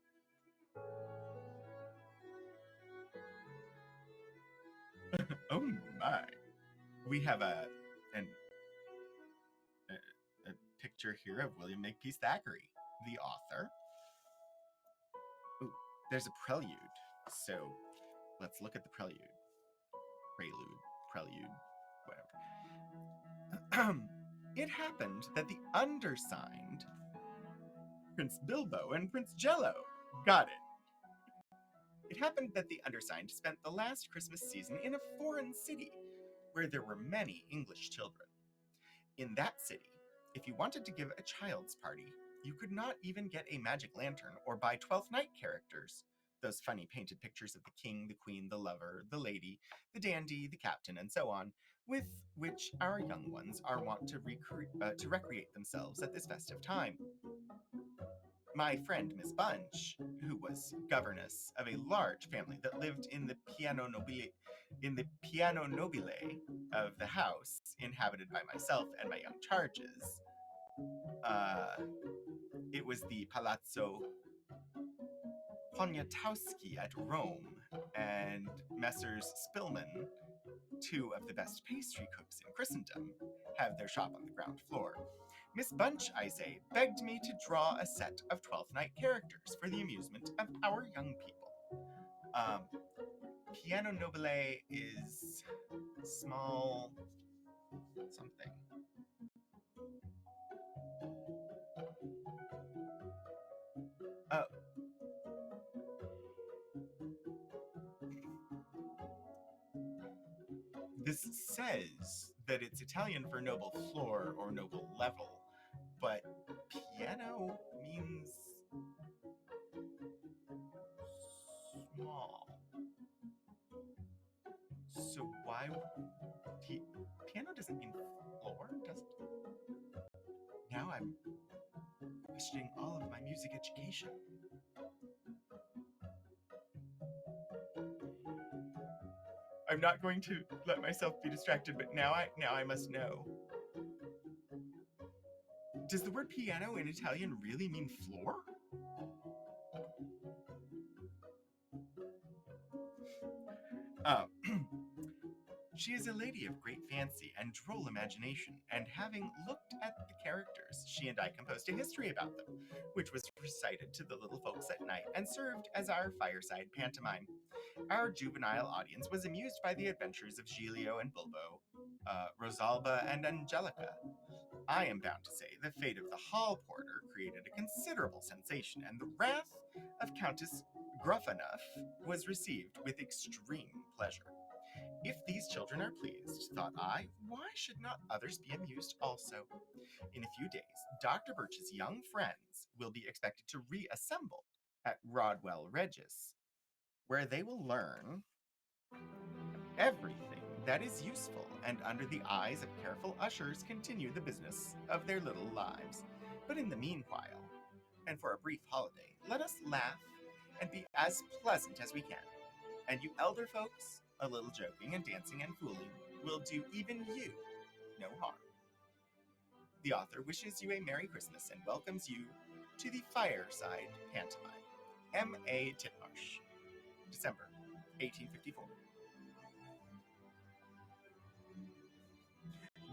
Oh my. We have a picture here of William Makepeace Thackeray, the author. Ooh, there's a prelude. So let's look at the prelude. Prelude, whatever. It happened that the undersigned, Prince Bilbo and Prince Jello, got it. It happened that the undersigned spent the last Christmas season in a foreign city where there were many English children. In that city, if you wanted to give a child's party, you could not even get a magic lantern or buy Twelfth Night characters, those funny painted pictures of the king, the queen, the lover, the lady, the dandy, the captain, and so on, with which our young ones are wont to recreate themselves at this festive time. My friend Miss Bunch, who was governess of a large family that lived in the piano nobile of the house inhabited by myself and my young charges. It was the Palazzo Poniatowski at Rome, and Messrs. Spillman, two of the best pastry cooks in Christendom, have their shop on the ground floor. Miss Bunch, I say, begged me to draw a set of Twelfth Night characters for the amusement of our young people. Piano nobile is small something. Oh. This says that it's Italian for noble floor or noble level, but piano means small. So why piano doesn't mean floor, does it? Now I'm questioning all of my music education. I'm not going to let myself be distracted, but now I must know. Does the word piano in Italian really mean floor? She is a lady of great fancy and droll imagination, and having looked at the characters, she and I composed a history about them, which was recited to the little folks at night and served as our fireside pantomime. Our juvenile audience was amused by the adventures of Giglio and Bulbo, Rosalba and Angelica. I am bound to say the fate of the hall porter created a considerable sensation, and the wrath of Countess Gruffanuff was received with extreme pleasure. If these children are pleased, thought I, why should not others be amused also? In a few days, Dr. Birch's young friends will be expected to reassemble at Rodwell Regis, where they will learn everything that is useful and under the eyes of careful ushers continue the business of their little lives. But in the meanwhile, and for a brief holiday, let us laugh and be as pleasant as we can. And you elder folks, a little joking and dancing and fooling will do even you no harm. The author wishes you a Merry Christmas and welcomes you to the Fireside Pantomime. M.A. Titmarsh, December 1854.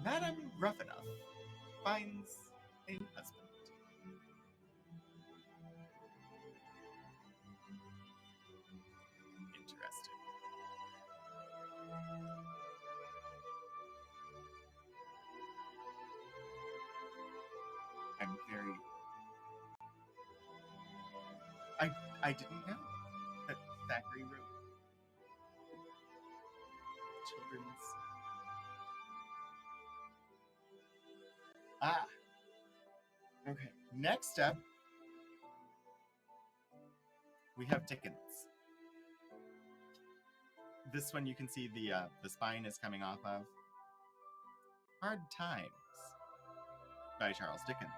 Madame Gruffanuff finds a husband. Interesting. I'm very. I didn't know that Thackeray wrote children's. Ah. Okay. Next up, we have Dickens. This one you can see the spine is coming off of. Hard Times by Charles Dickens.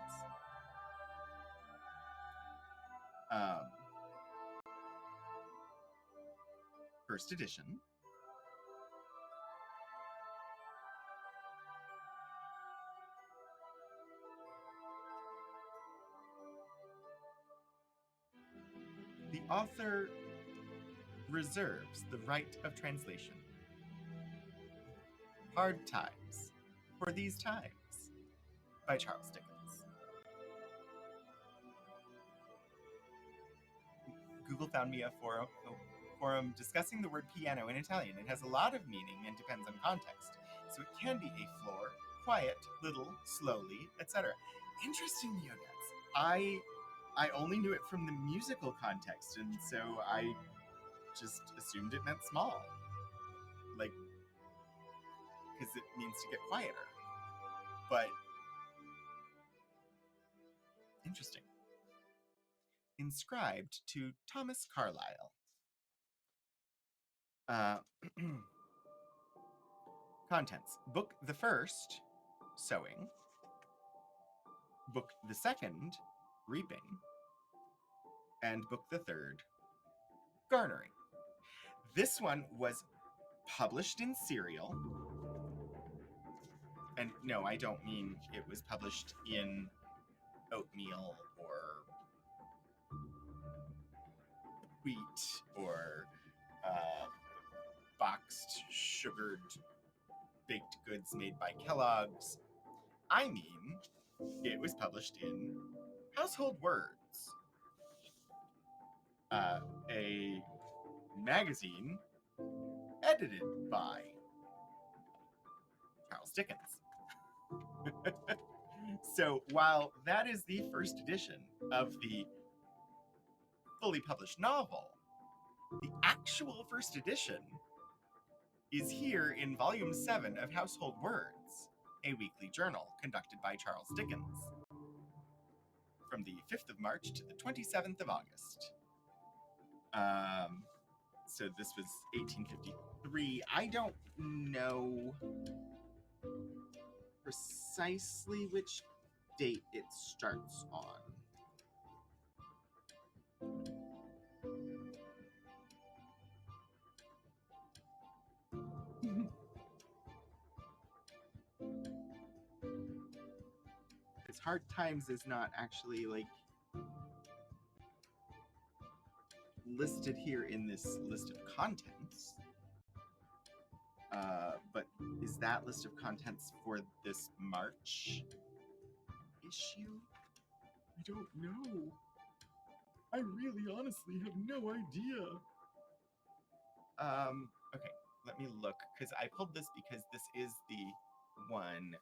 First edition. author reserves the right of translation. Hard Times for These Times by Charles Dickens. Google found me a forum discussing the word piano in Italian. It has a lot of meaning and depends on context. So it can be a floor, quiet, little, slowly, etc. Interesting, Neonuts. I only knew it from the musical context, and so I just assumed it meant small. Like, because it means to get quieter. But, interesting. Inscribed to Thomas Carlyle. Contents. Book the first, sowing. Book the second, reaping. And book the third, garnering. This one was published in serial. And no, I don't mean it was published in oatmeal or wheat or boxed, sugared, baked goods made by Kellogg's. I mean, it was published in Household Words, a magazine edited by Charles Dickens. So while that is the first edition of the fully published novel, the actual first edition is here in Volume 7 of Household Words, a weekly journal conducted by Charles Dickens, from the 5th of March to the 27th of August. So this was 1853. I don't know precisely which date it starts on. Because Hard Times is not actually like listed here in this list of contents. But is that list of contents for this March issue? I don't know. I really honestly have no idea. Okay, let me look, because I pulled this because this is the one.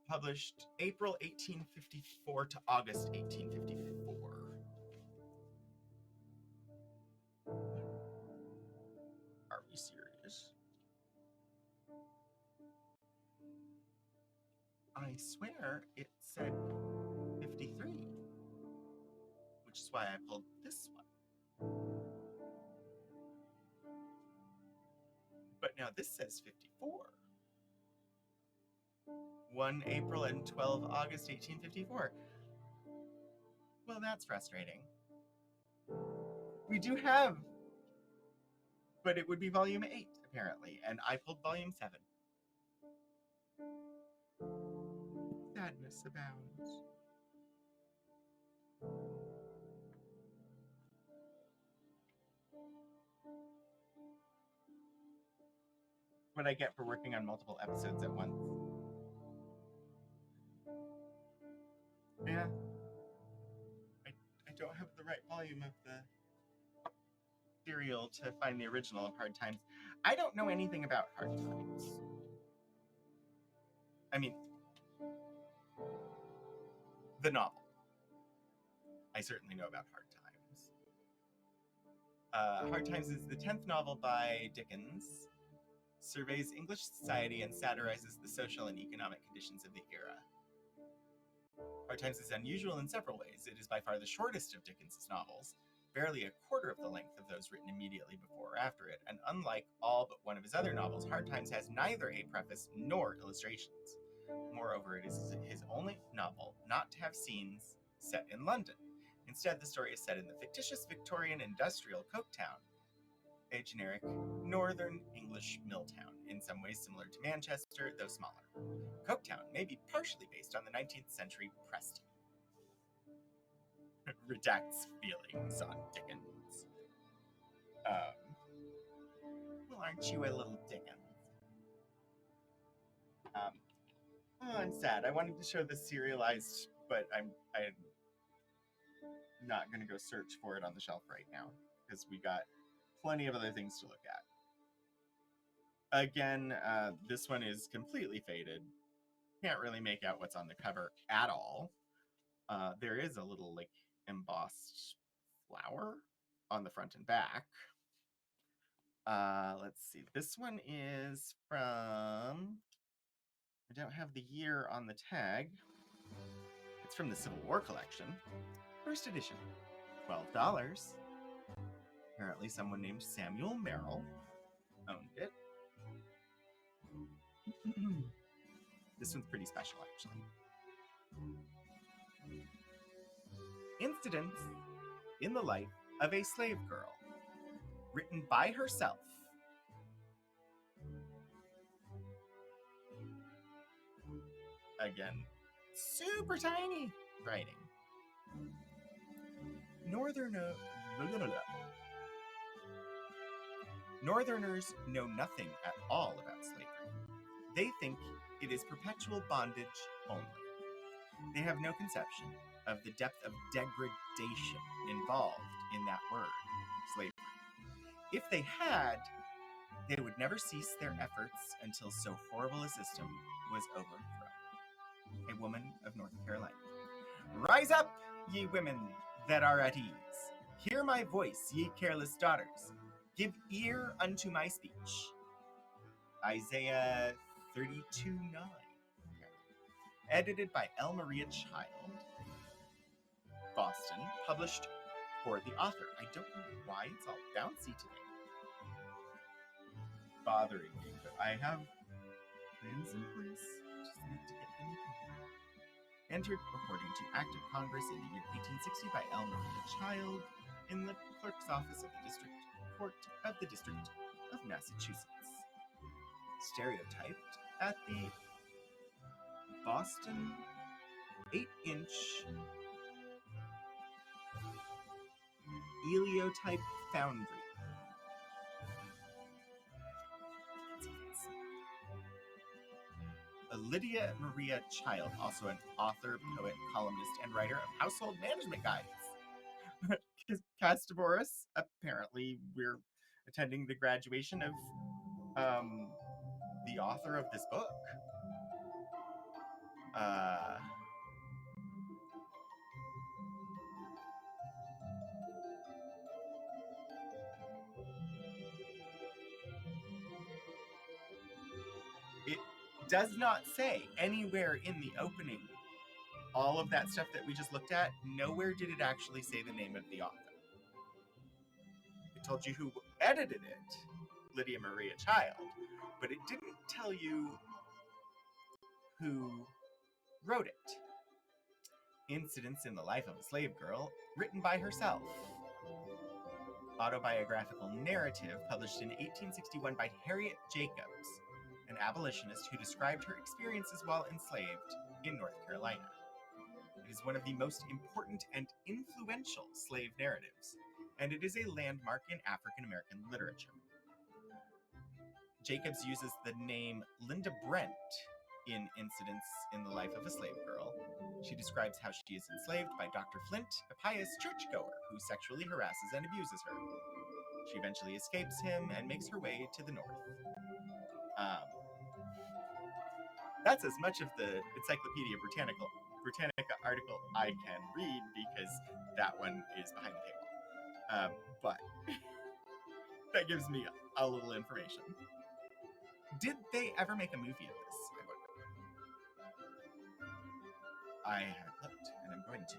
Published April 1854 to August 1854. Are we serious? I swear it said 53, which is why I pulled this one. But now this says 54. 1 April and 12 August 1854. Well, that's frustrating. We do have, but it would be volume 8, apparently, and I pulled volume 7. Sadness abounds. What I get for working on multiple episodes at once. Yeah. I don't have the right volume of the serial to find the original of Hard Times. I don't know anything about Hard Times. I mean, the novel. I certainly know about Hard Times. Hard Times is the 10th novel by Dickens, surveys English society and satirizes the social and economic conditions of the era. Hard Times is unusual in several ways. It is by far the shortest of Dickens' novels, barely a quarter of the length of those written immediately before or after it, and unlike all but one of his other novels, Hard Times has neither a preface nor illustrations. Moreover, it is his only novel not to have scenes set in London. Instead, the story is set in the fictitious Victorian industrial Coketown, a generic northern English mill town, in some ways similar to Manchester, though smaller. Coketown may be partially based on the 19th century Preston. Redacts feelings on Dickens. Well, aren't you a little Dickens? Oh, I'm sad. I wanted to show this serialized, but I'm not going to go search for it on the shelf right now because we got plenty of other things to look at. Again, this one is completely faded. Can't really make out what's on the cover at all. There is a little like embossed flower on the front and back. Let's see. This one is from, I don't have the year on the tag. It's from the Civil War collection. First edition. $12. Apparently someone named Samuel Merrill owned it. This one's pretty special, actually. Incidents in the life of a slave girl, written by herself. Again, super tiny writing. Northerners know nothing at all about slavery. They think it is perpetual bondage only. They have no conception of the depth of degradation involved in that word, slavery. If they had, they would never cease their efforts until so horrible a system was overthrown. A woman of North Carolina. Rise up, ye women that are at ease. Hear my voice, ye careless daughters. Give ear unto my speech. Isaiah 32:9. Edited by L. Maria Child. Boston. Published for the author. I don't know why it's all bouncy today. Bothering me, but I have plans in place. Just need to get them. Entered according to Act of Congress in the year 1860 by L. Maria Child in the clerk's office of the District Court of the District of Massachusetts. Stereotyped at the Boston 8-inch Heliotype Foundry. Lydia Maria Child, also an author, poet, columnist, and writer of household management guides. Castavoris, apparently we're attending the graduation of the author of this book. It does not say anywhere in the opening all of that stuff that we just looked at. Nowhere did it actually say the name of the author. It told you who edited it, Lydia Maria Child, but it didn't tell you who wrote it. Incidents in the Life of a Slave Girl, written by herself. Autobiographical narrative published in 1861 by Harriet Jacobs, an abolitionist who described her experiences while enslaved in North Carolina. It is one of the most important and influential slave narratives, and it is a landmark in African American literature. Jacobs uses the name Linda Brent in Incidents in the Life of a Slave Girl. She describes how she is enslaved by Dr. Flint, a pious churchgoer who sexually harasses and abuses her. She eventually escapes him and makes her way to the north. That's as much of the Encyclopedia Britannica article I can read because that one is behind the paywall. But that gives me a little information. Did they ever make a movie of this? I haven't looked, and I'm going to.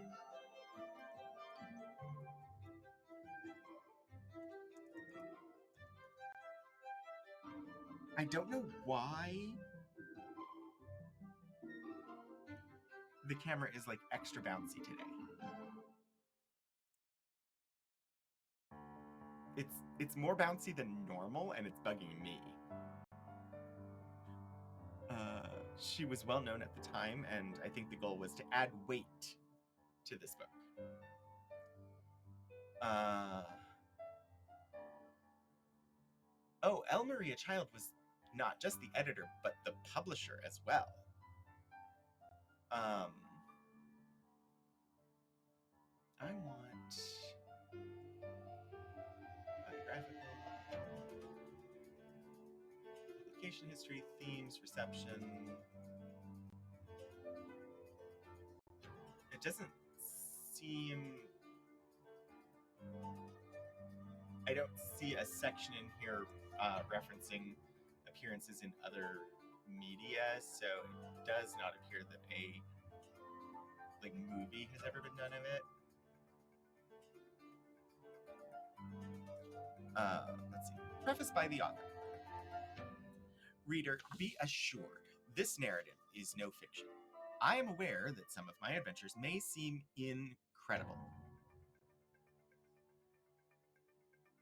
I don't know why the camera is like extra bouncy today. It's more bouncy than normal, and it's bugging me. She was well known at the time, and I think the goal was to add weight to this book. Oh, L. Maria Child was not just the editor, but the publisher as well. I want biographical, publication history, themes, reception. It doesn't seem... I don't see a section in here referencing appearances in other media, so it does not appear that a movie has ever been done of it. Let's see. Preface by the author. Reader, be assured, this narrative is no fiction. I am aware that some of my adventures may seem incredible.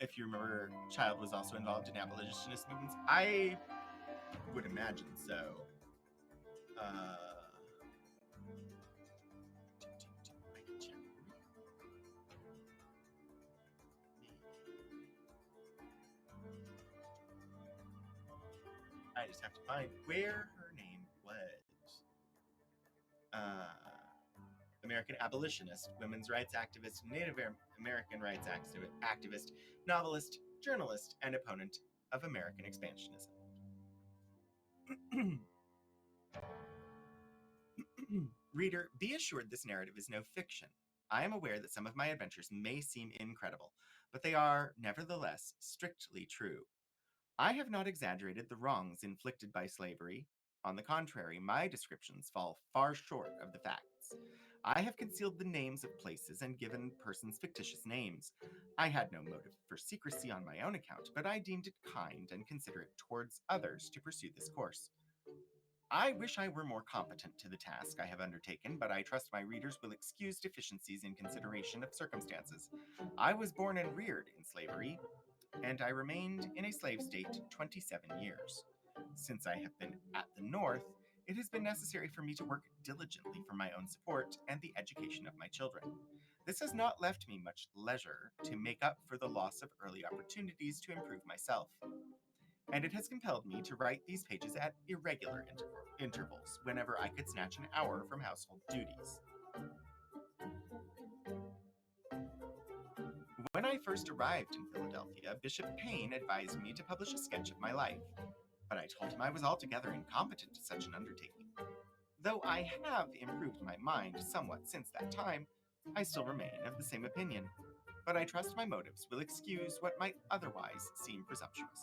If you remember, Child was also involved in abolitionist movements. I would imagine so. I just have to find where her name was. American abolitionist, women's rights activist, Native American rights activist, novelist, journalist, and opponent of American expansionism. Reader, be assured this narrative is no fiction. I am aware that some of my adventures may seem incredible, but they are, nevertheless, strictly true. I have not exaggerated the wrongs inflicted by slavery. On the contrary, my descriptions fall far short of the facts. I have concealed the names of places and given persons fictitious names. I had no motive for secrecy on my own account, but I deemed it kind and considerate towards others to pursue this course. I wish I were more competent to the task I have undertaken, but I trust my readers will excuse deficiencies in consideration of circumstances. I was born and reared in slavery, and I remained in a slave state 27 years. Since I have been at the North, it has been necessary for me to work diligently for my own support and the education of my children. This has not left me much leisure to make up for the loss of early opportunities to improve myself, and it has compelled me to write these pages at irregular intervals, whenever I could snatch an hour from household duties. When I first arrived in Philadelphia, Bishop Payne advised me to publish a sketch of my life, but I told him I was altogether incompetent to such an undertaking. Though I have improved my mind somewhat since that time, I still remain of the same opinion, but I trust my motives will excuse what might otherwise seem presumptuous.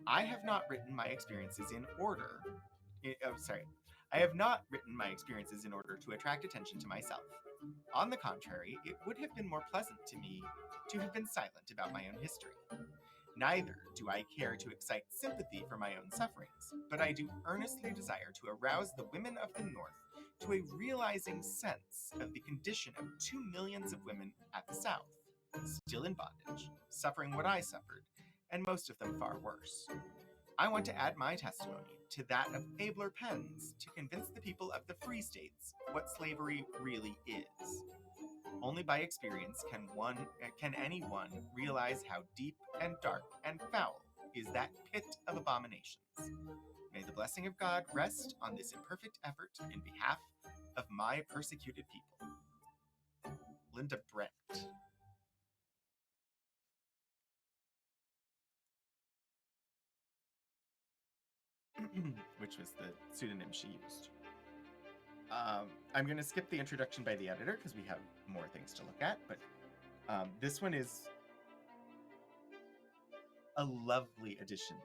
I have not written my experiences in order. I have not written my experiences in order to attract attention to myself. On the contrary, it would have been more pleasant to me to have been silent about my own history. Neither do I care to excite sympathy for my own sufferings, but I do earnestly desire to arouse the women of the North to a realizing sense of the condition of 2 millions of women at the South, still in bondage, suffering what I suffered, and most of them far worse. I want to add my testimony to that of abler pens to convince the people of the free states what slavery really is. Only by experience can anyone realize how deep and dark and foul is that pit of abominations. May the blessing of God rest on this imperfect effort in behalf of my persecuted people. Linda Brent. Which was the pseudonym she used. I'm going to skip the introduction by the editor because we have more things to look at, but this one is a lovely addition.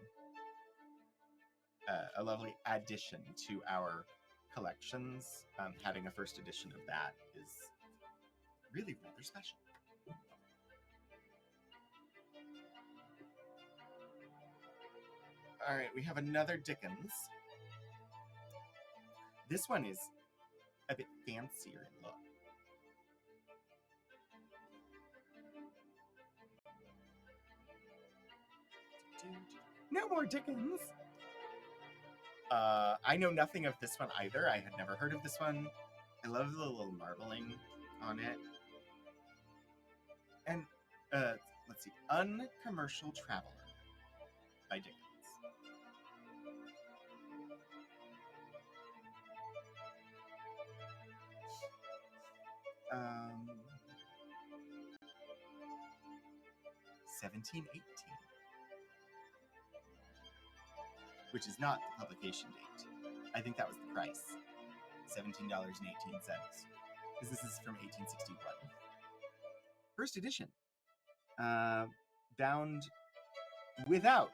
A lovely addition to our collections. Having a first edition of that is really rather special. All right, we have another Dickens. This one is a bit fancier in look. No more Dickens. I know nothing of this one either. I had never heard of this one. I love the little marbling on it. And let's see, Uncommercial Traveler by Dickens. Um, 1718, which is not the publication date. I think that was the price, $17.18, because this is from 1861. First edition, bound without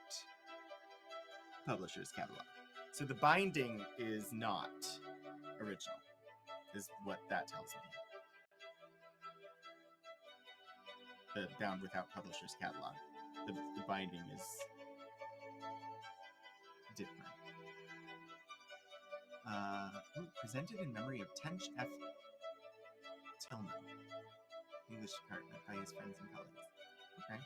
publisher's catalog. So the binding is not original, is what that tells me. The bound without publisher's catalog. The binding is different. Presented in memory of Tench F. Tillman, English department, by his friends and colleagues. Okay.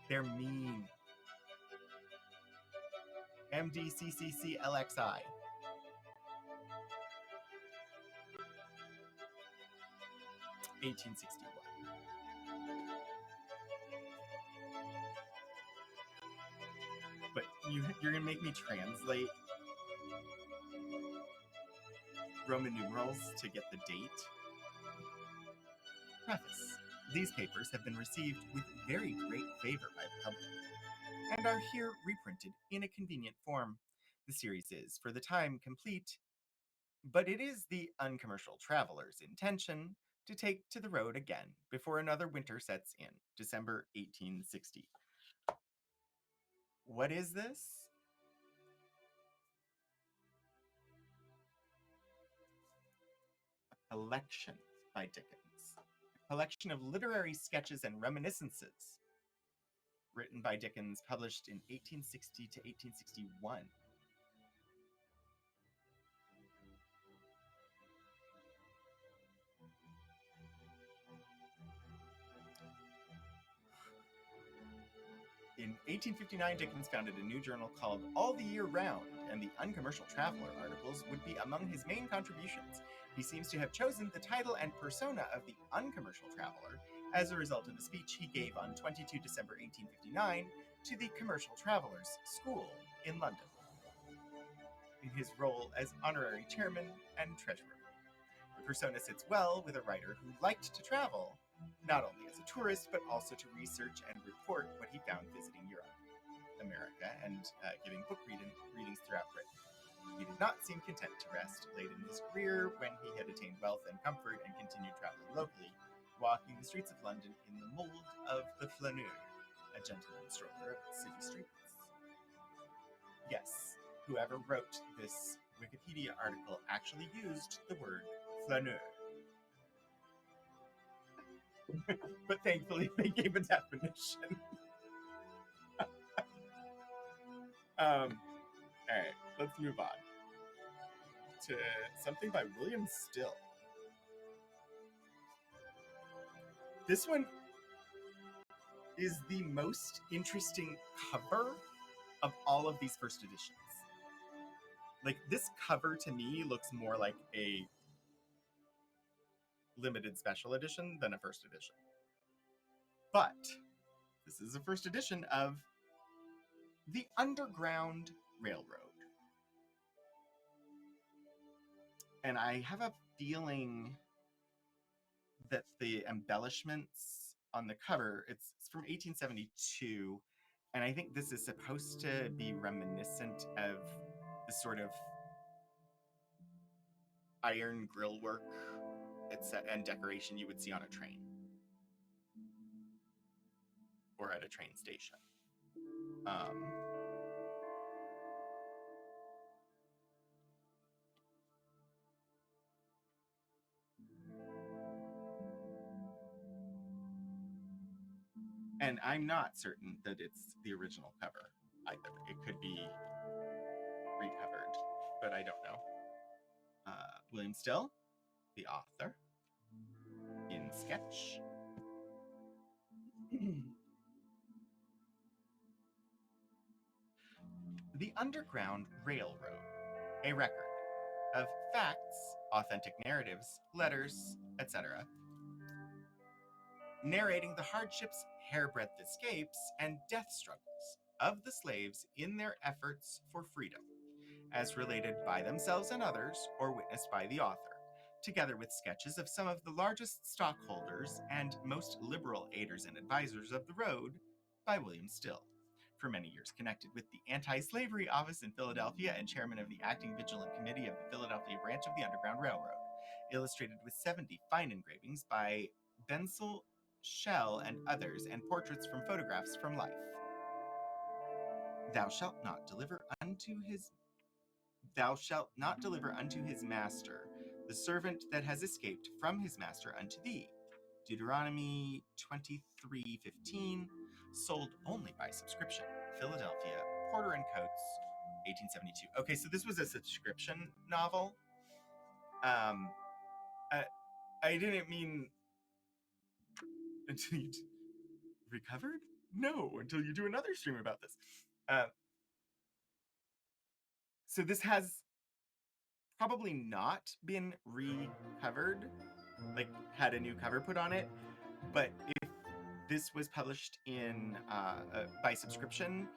They're mean. MDCCCLXI. $1861. But you're gonna make me translate Roman numerals to get the date? Preface. These papers have been received with very great favor by the public, and are here reprinted in a convenient form. The series is, for the time, complete, but it is the Uncommercial Traveler's intention to take to the road again before another winter sets in, December 1860. What is this? A collection by Dickens. A collection of literary sketches and reminiscences written by Dickens, published in 1860 to 1861. In 1859, Dickens founded a new journal called All the Year Round, and the Uncommercial Traveler articles would be among his main contributions. He seems to have chosen the title and persona of the Uncommercial Traveler as a result of a speech he gave on 22 December 1859 to the Commercial Travellers' School in London, in his role as honorary chairman and treasurer. The persona sits well with a writer who liked to travel, not only as a tourist, but also to research and report what he found visiting Europe, America, and giving book readings throughout Britain. He did not seem content to rest late in his career when he had attained wealth and comfort and continued traveling locally, walking the streets of London in the mold of the flaneur, a gentleman stroller of city streets. Yes, whoever wrote this Wikipedia article actually used the word flaneur. But thankfully, they gave a definition. All right, let's move on to something by William Still. This one is the most interesting cover of all of these first editions. Like, this cover to me looks more like a limited special edition than a first edition. But this is a first edition of The Underground Railroad. And I have a feeling that the embellishments on the cover, it's from 1872, and I think this is supposed to be reminiscent of the sort of iron grillwork and decoration you would see on a train or at a train station. And I'm not certain that it's the original cover either. It could be recovered, but I don't know. William Still, the author, in sketch. The Underground Railroad, a record of facts, authentic narratives, letters, etc., narrating the hardships, hairbreadth escapes, and death struggles of the slaves in their efforts for freedom, as related by themselves and others, or witnessed by the author, together with sketches of some of the largest stockholders and most liberal aiders and advisors of the road by William Still, for many years connected with the Anti-Slavery Office in Philadelphia and chairman of the Acting Vigilant Committee of the Philadelphia branch of the Underground Railroad, illustrated with 70 fine engravings by Bensel, Shell, and others, and portraits from photographs from life. Thou shalt not deliver unto his master the servant that has escaped from his master unto thee. Deuteronomy 23:15, sold only by subscription. Philadelphia, Porter and Coates, 1872. Okay, so this was a subscription novel. I didn't mean until you recovered? No, until you do another stream about this. So this has probably not been recovered, like had a new cover put on it, but if this was published in by subscription,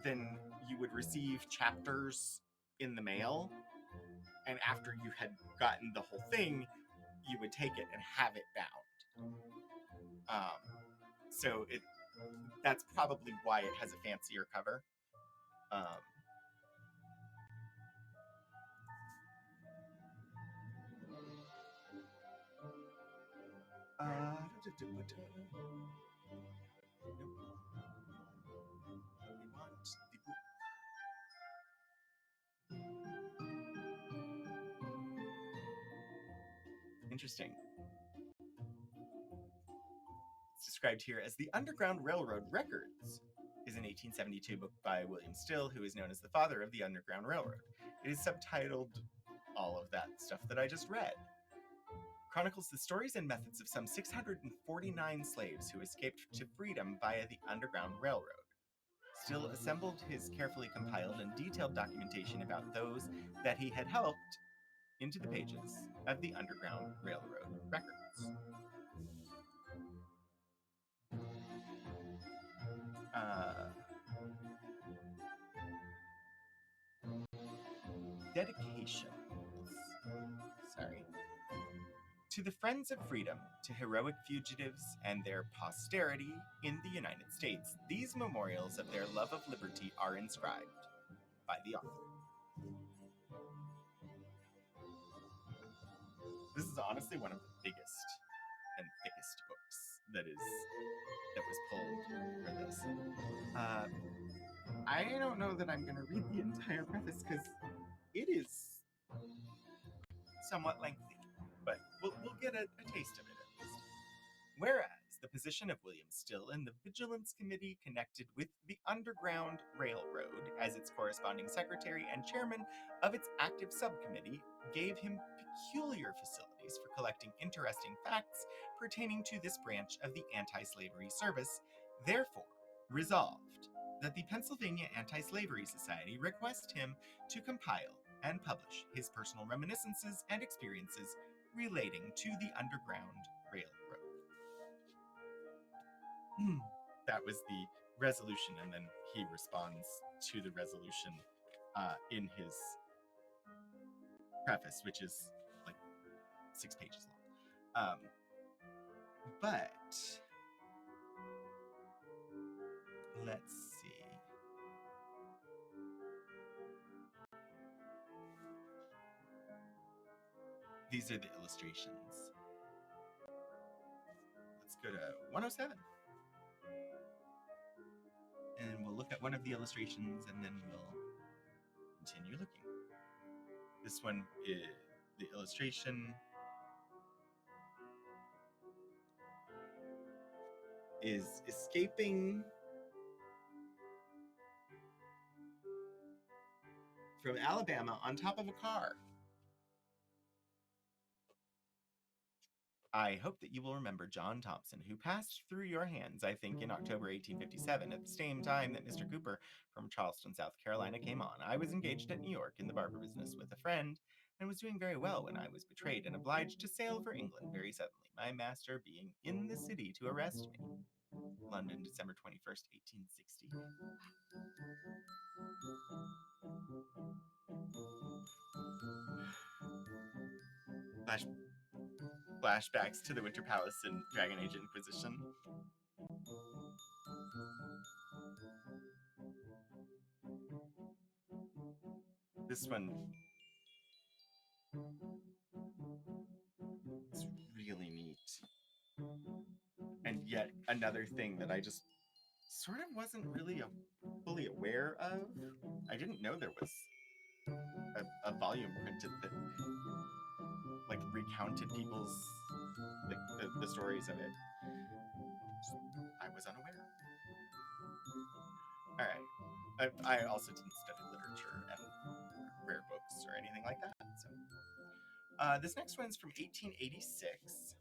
then you would receive chapters in the mail, and after you had gotten the whole thing, you would take it and have it bound. So that's probably why it has a fancier cover. Interesting. It's described here as The Underground Railroad Records, is an 1872 book by William Still, who is known as the father of the Underground Railroad. It is subtitled all of that stuff that I just read. Chronicles the stories and methods of some 649 slaves who escaped to freedom via the Underground Railroad. Still assembled his carefully compiled and detailed documentation about those that he had helped into the pages of the Underground Railroad records. Dedications. Sorry. To the friends of freedom, to heroic fugitives and their posterity in the United States, these memorials of their love of liberty are inscribed by the author. This is honestly one of the biggest and thickest books that was pulled for this. I don't know that I'm going to read the entire preface because it is somewhat lengthy, but we'll get a taste of it at least. Whereas the position of William Still in the Vigilance Committee connected with the Underground Railroad as its corresponding secretary and chairman of its active subcommittee gave him peculiar facilities for collecting interesting facts pertaining to this branch of the anti-slavery service, therefore resolved that the Pennsylvania Anti-Slavery Society request him to compile and publish his personal reminiscences and experiences relating to the Underground Railroad. That was the resolution, and then he responds to the resolution in his preface, which is like 6 pages long. But let's see. These are the illustrations. Let's go to 107. And we'll look at one of the illustrations and then we'll continue looking. This one is the illustration is escaping from Alabama on top of a car. I hope that you will remember John Thompson, who passed through your hands, I think, in October 1857, at the same time that Mr. Cooper from Charleston, South Carolina, came on. I was engaged at New York in the barber business with a friend, and was doing very well when I was betrayed and obliged to sail for England very suddenly, my master being in the city to arrest me. London, December 21st, 1860. Flashbacks to the Winter Palace and Dragon Age Inquisition. This one is really neat. And yet another thing that I just sort of wasn't really fully aware of. I didn't know there was a volume printed that like recounted people's like the stories of it. I was unaware. All right. I also didn't study literature and rare books or anything like that. So this next one's from 1886.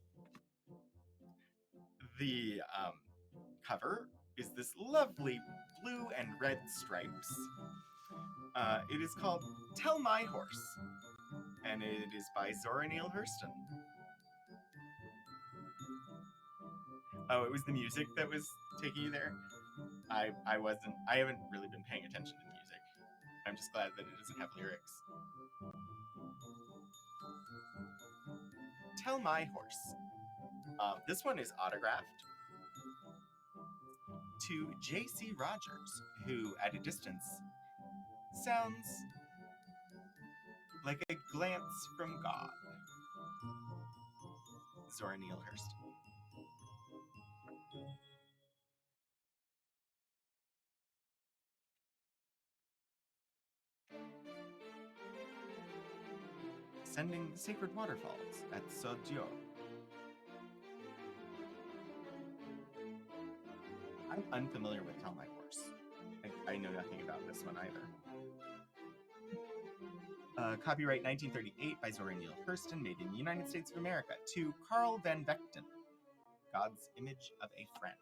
The cover is this lovely blue and red stripes. It is called Tell My Horse, and it is by Zora Neale Hurston. Oh, it was the music that was taking you there? I haven't really been paying attention to the music. I'm just glad that it doesn't have lyrics. Tell My Horse. This one is autographed to J.C. Rogers, who at a distance sounds like a glance from God. Zora Neale Hurston. Sending the sacred waterfalls at Sodio. I'm unfamiliar with Tell My Horse. I know nothing about this one either. Copyright 1938 by Zora Neale Hurston, made in the United States of America, to Carl Van Vechten. God's Image of a Friend.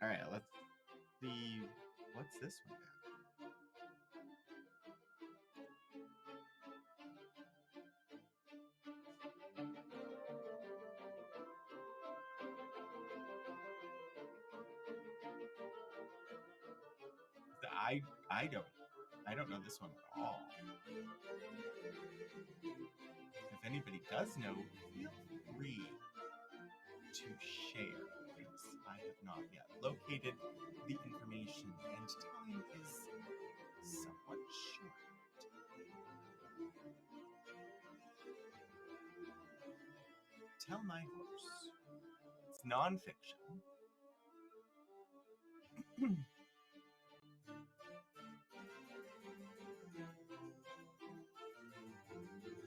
All right, let's see. What's this one about? I don't know this one at all. If anybody does know, feel free to share, because I have not yet located the information, and time is somewhat short. Tell My Horse. It's nonfiction.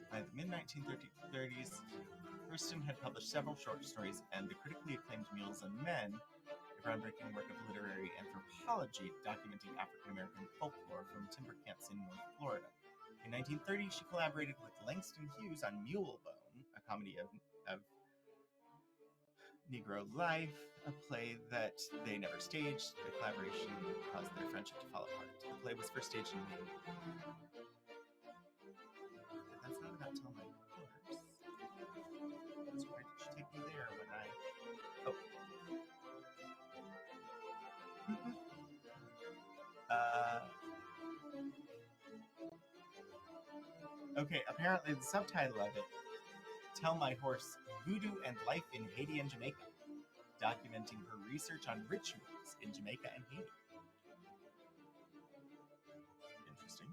By the mid-1930s, Hurston had published several short stories and the critically acclaimed Mules and Men, a groundbreaking work of literary anthropology documenting African-American folklore from timber camps in North Florida. In 1930, she collaborated with Langston Hughes on Mule Bone, a comedy of Negro life, a play that they never staged. The collaboration caused their friendship to fall apart. The play was first staged in That's not about Tell My Horse. Where did you take me there when I... Oh. Okay, apparently the subtitle of it, Tell My Horse, Voodoo and Life in Haiti and Jamaica, documenting her research on rituals in Jamaica and Haiti. Interesting.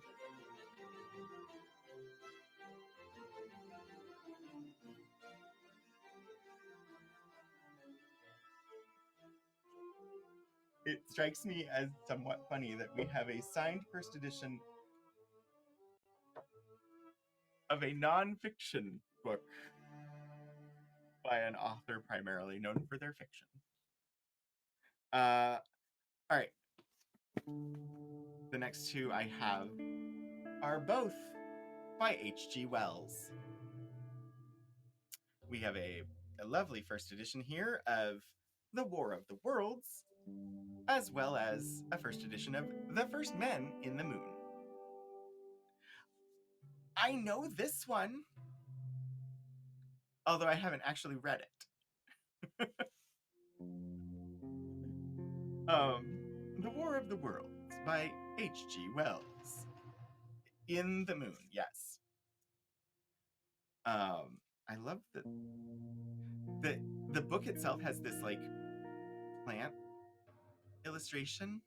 It strikes me as somewhat funny that we have a signed first edition of a nonfiction book by an author primarily known for their fiction. All right. The next two I have are both by H.G. Wells. We have a lovely first edition here of The War of the Worlds, as well as a first edition of The First Men in the Moon. I know this one, although I haven't actually read it. The War of the Worlds by H.G. Wells. In the Moon, yes. I love the book itself has this like plant illustration,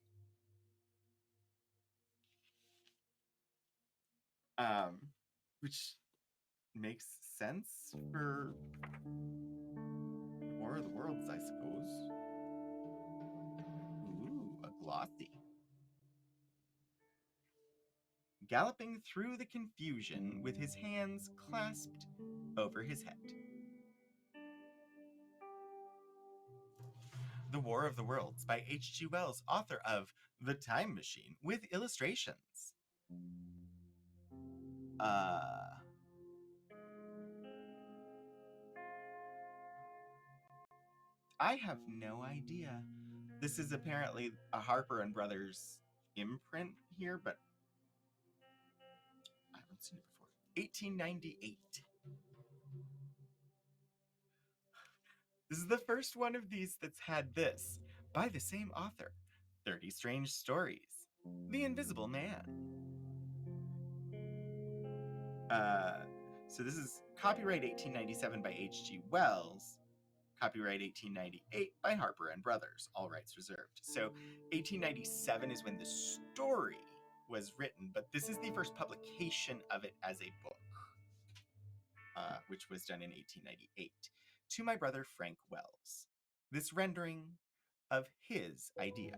um, which makes sense for War of the Worlds, I suppose. Ooh, a glossy. Galloping through the confusion with his hands clasped over his head. The War of the Worlds by H.G. Wells, author of The Time Machine, with illustrations. I have no idea. This is apparently a Harper and Brothers imprint here, but I haven't seen it before. 1898. This is the first one of these that's had this by the same author. 30 Strange Stories. The Invisible Man. So this is copyright 1897 by H.G. Wells. Copyright 1898 by Harper and Brothers. All rights reserved. So 1897 is when the story was written, but this is the first publication of it as a book, which was done in 1898. To my brother Frank Wells. This rendering of his idea.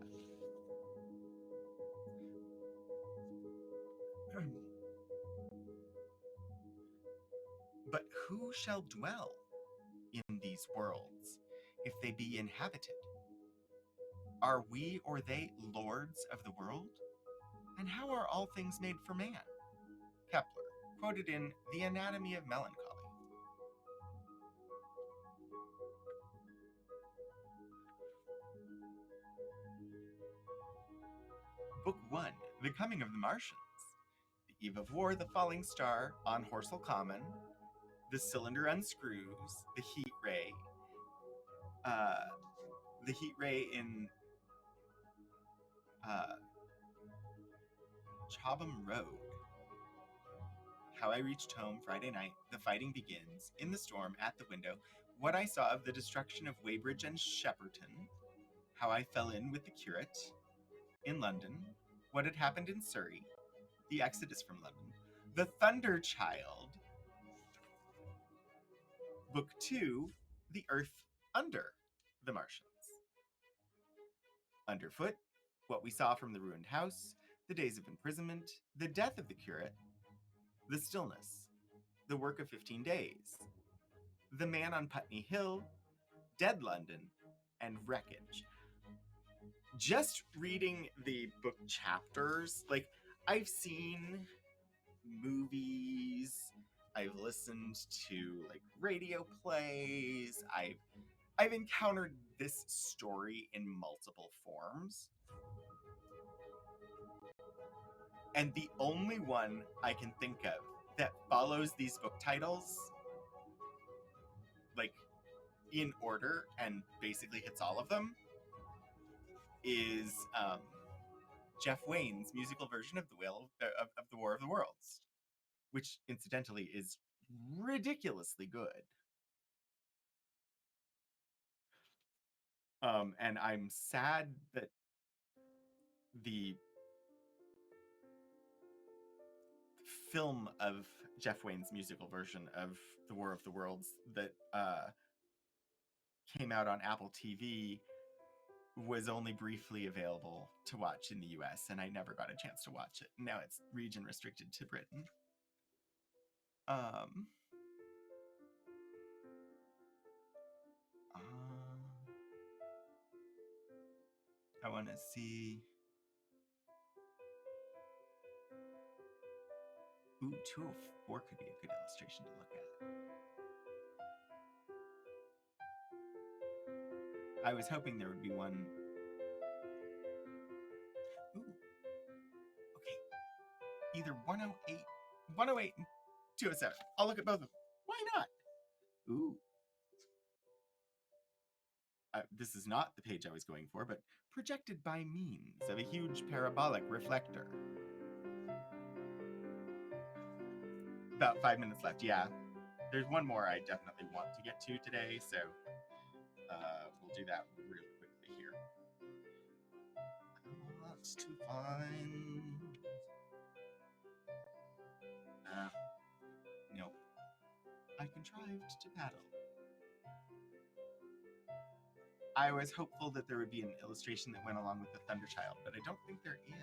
But who shall dwell in these worlds if they be inhabited? Are we or they lords of the world? And how are all things made for man? Kepler, quoted in The Anatomy of Melancholy. Book 1, The Coming of the Martians. The Eve of War, The Falling Star, on Horsell Common, the cylinder unscrews, the heat ray in Chobham Road. How I reached home Friday night, the fighting begins, in the storm, at the window, what I saw of the destruction of Weybridge and Shepperton, how I fell in with the curate, in London, what had happened in Surrey, the exodus from London, the Thunder Child, Book 2, The Earth Under the Martians. Underfoot, what we saw from the ruined house, the days of imprisonment, the death of the curate, the stillness, the work of 15 days, the man on Putney Hill, Dead London, and Wreckage. Just reading the book chapters, like, I've seen movies, I've listened to like radio plays, I've encountered this story in multiple forms. And the only one I can think of that follows these book titles like in order and basically hits all of them is Jeff Wayne's musical version of the War of the Worlds, which incidentally is ridiculously good. And I'm sad that the film of Jeff Wayne's musical version of the War of the Worlds that came out on Apple TV was only briefly available to watch in the US, and I never got a chance to watch it. Now it's region restricted to Britain. Um, I want to see. Ooh, 204 could be a good illustration to look at. I was hoping there would be one. Ooh, okay. Either 108 and 207. I'll look at both of them. Why not? Ooh. This is not the page I was going for, but projected by means of a huge parabolic reflector. About 5 minutes left, yeah. There's one more I definitely want to get to today, so we'll do that real quickly here. Lots to find. Nope. I contrived to paddle. I was hopeful that there would be an illustration that went along with the Thunderchild, but I don't think there is.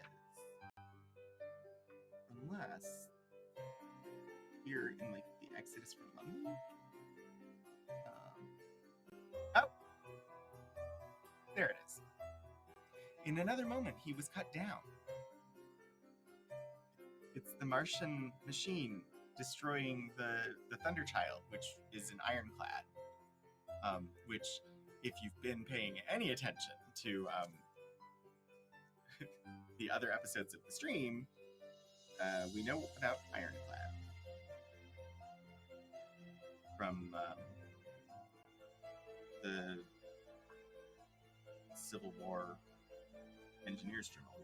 Unless here in like the Exodus from London. Oh, there it is. In another moment, he was cut down. It's the Martian machine destroying the Thunderchild, which is an ironclad. Which, if you've been paying any attention to the other episodes of the stream, we know about ironclad from the Civil War Engineers Journal.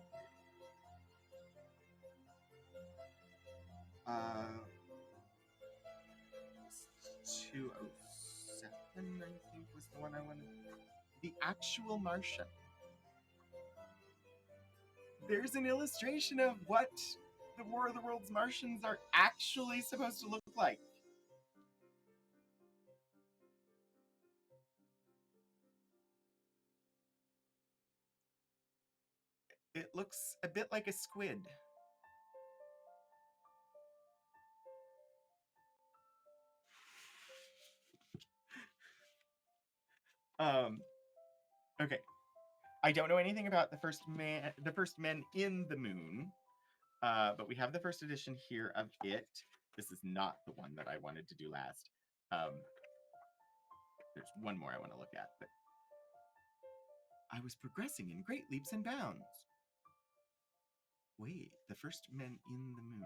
207, I think, was the one I wanted. The Actual Martian. There's an illustration of what the War of the Worlds Martians are actually supposed to look like. It looks a bit like a squid. Okay. I don't know anything about the first men in the moon, but we have the first edition here of it. This is not the one that I wanted to do last. There's one more I want to look at, but I was progressing in great leaps and bounds. Wait, the first men in the moon.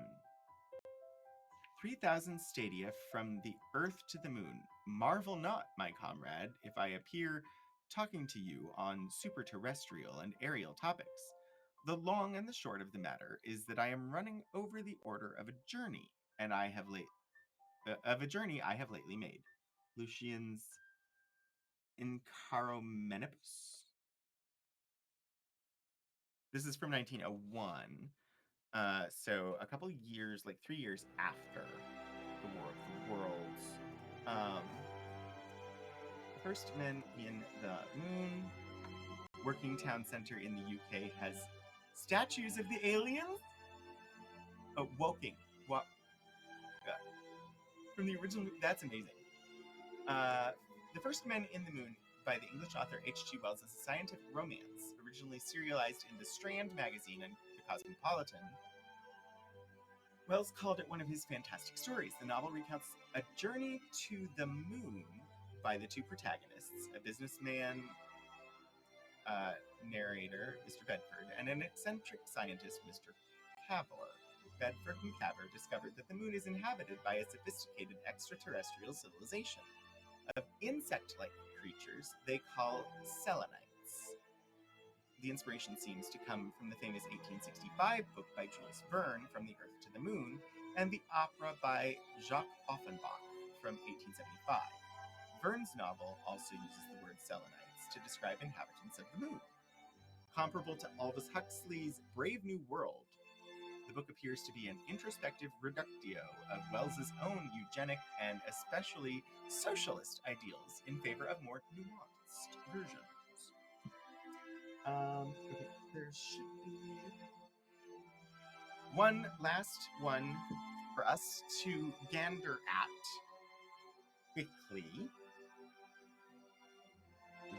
3,000 stadia from the earth to the moon. Marvel not, my comrade, if I appear talking to you on super-terrestrial and aerial topics. The long and the short of the matter is that I am running over the order of a journey, and I have I have lately made. Lucian's Incaromenipus. This is from 1901. So a couple years, like 3 years after the War of the Worlds. First Men in the Moon. Working Town Centre in the UK has statues of the aliens. Oh, Woking. From the original. That's amazing. The First Men in the Moon by the English author H.G. Wells is a scientific romance, originally serialized in the Strand magazine and the Cosmopolitan. Wells called it one of his fantastic stories. The novel recounts a journey to the moon by the two protagonists, a businessman narrator, Mr. Bedford, and an eccentric scientist, Mr. Cavor. Bedford and Cavor discovered that the moon is inhabited by a sophisticated extraterrestrial civilization of insect-like creatures they call selenites. The inspiration seems to come from the famous 1865 book by Jules Verne, From the Earth to the Moon, and the opera by Jacques Offenbach from 1875. Verne's novel also uses the word selenites to describe inhabitants of the moon. Comparable to Aldous Huxley's Brave New World, the book appears to be an introspective reductio of Wells's own eugenic and especially socialist ideals in favor of more nuanced versions. Okay, there should be one last one for us to gander at quickly.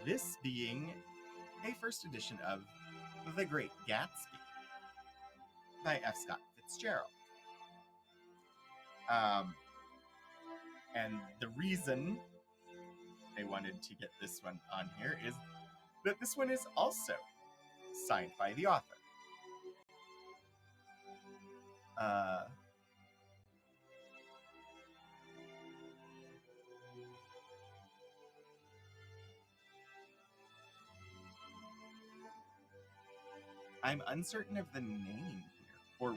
This being a first edition of The Great Gatsby by F. Scott Fitzgerald. And the reason I wanted to get this one on here is that this one is also signed by the author. I'm uncertain of the name here. Or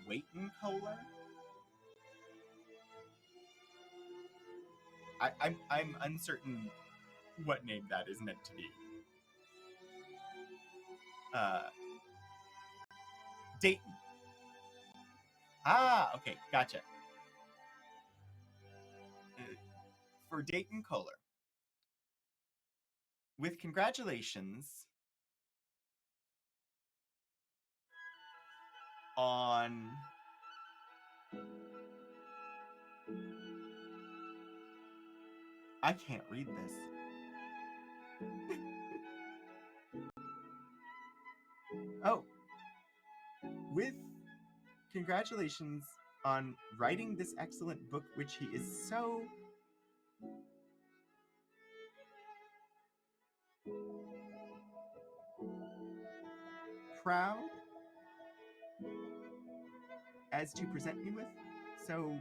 Waitenkohler? I'm uncertain what name that is meant to be. Dayton. Ah, okay, gotcha. For Dayton Kohler. With congratulations on I can't read this. Oh. With congratulations on writing this excellent book, which he is so proud as to present me with. So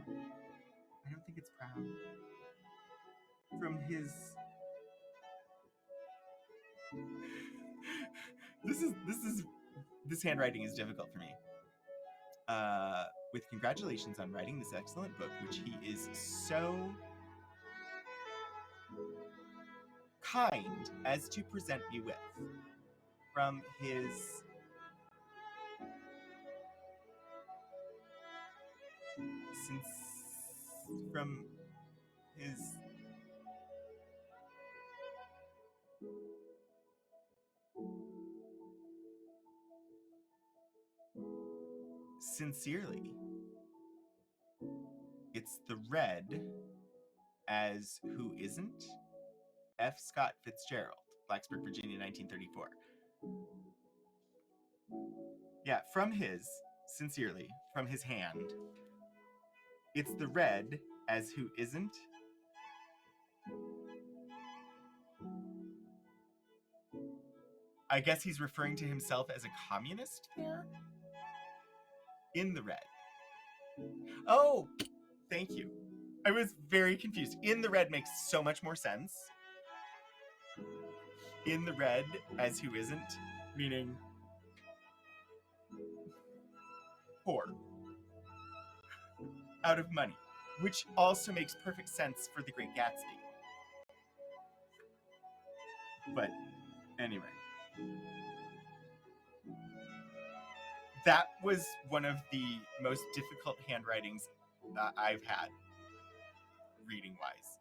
I don't think it's proud. From his this handwriting is difficult for me. With congratulations on writing this excellent book, which he is so kind as to present me with. From his sincerely. It's the red as who isn't F. Scott Fitzgerald, Blacksburg, Virginia, 1934. Yeah, from his, sincerely, from his hand. It's the red as who isn't. I guess he's referring to himself as a communist there? In the red. Oh, thank you. I was very confused. In the red makes so much more sense. In the red as who isn't, meaning poor. Out of money. Which also makes perfect sense for The Great Gatsby. But anyway. That was one of the most difficult handwritings I've had, reading-wise,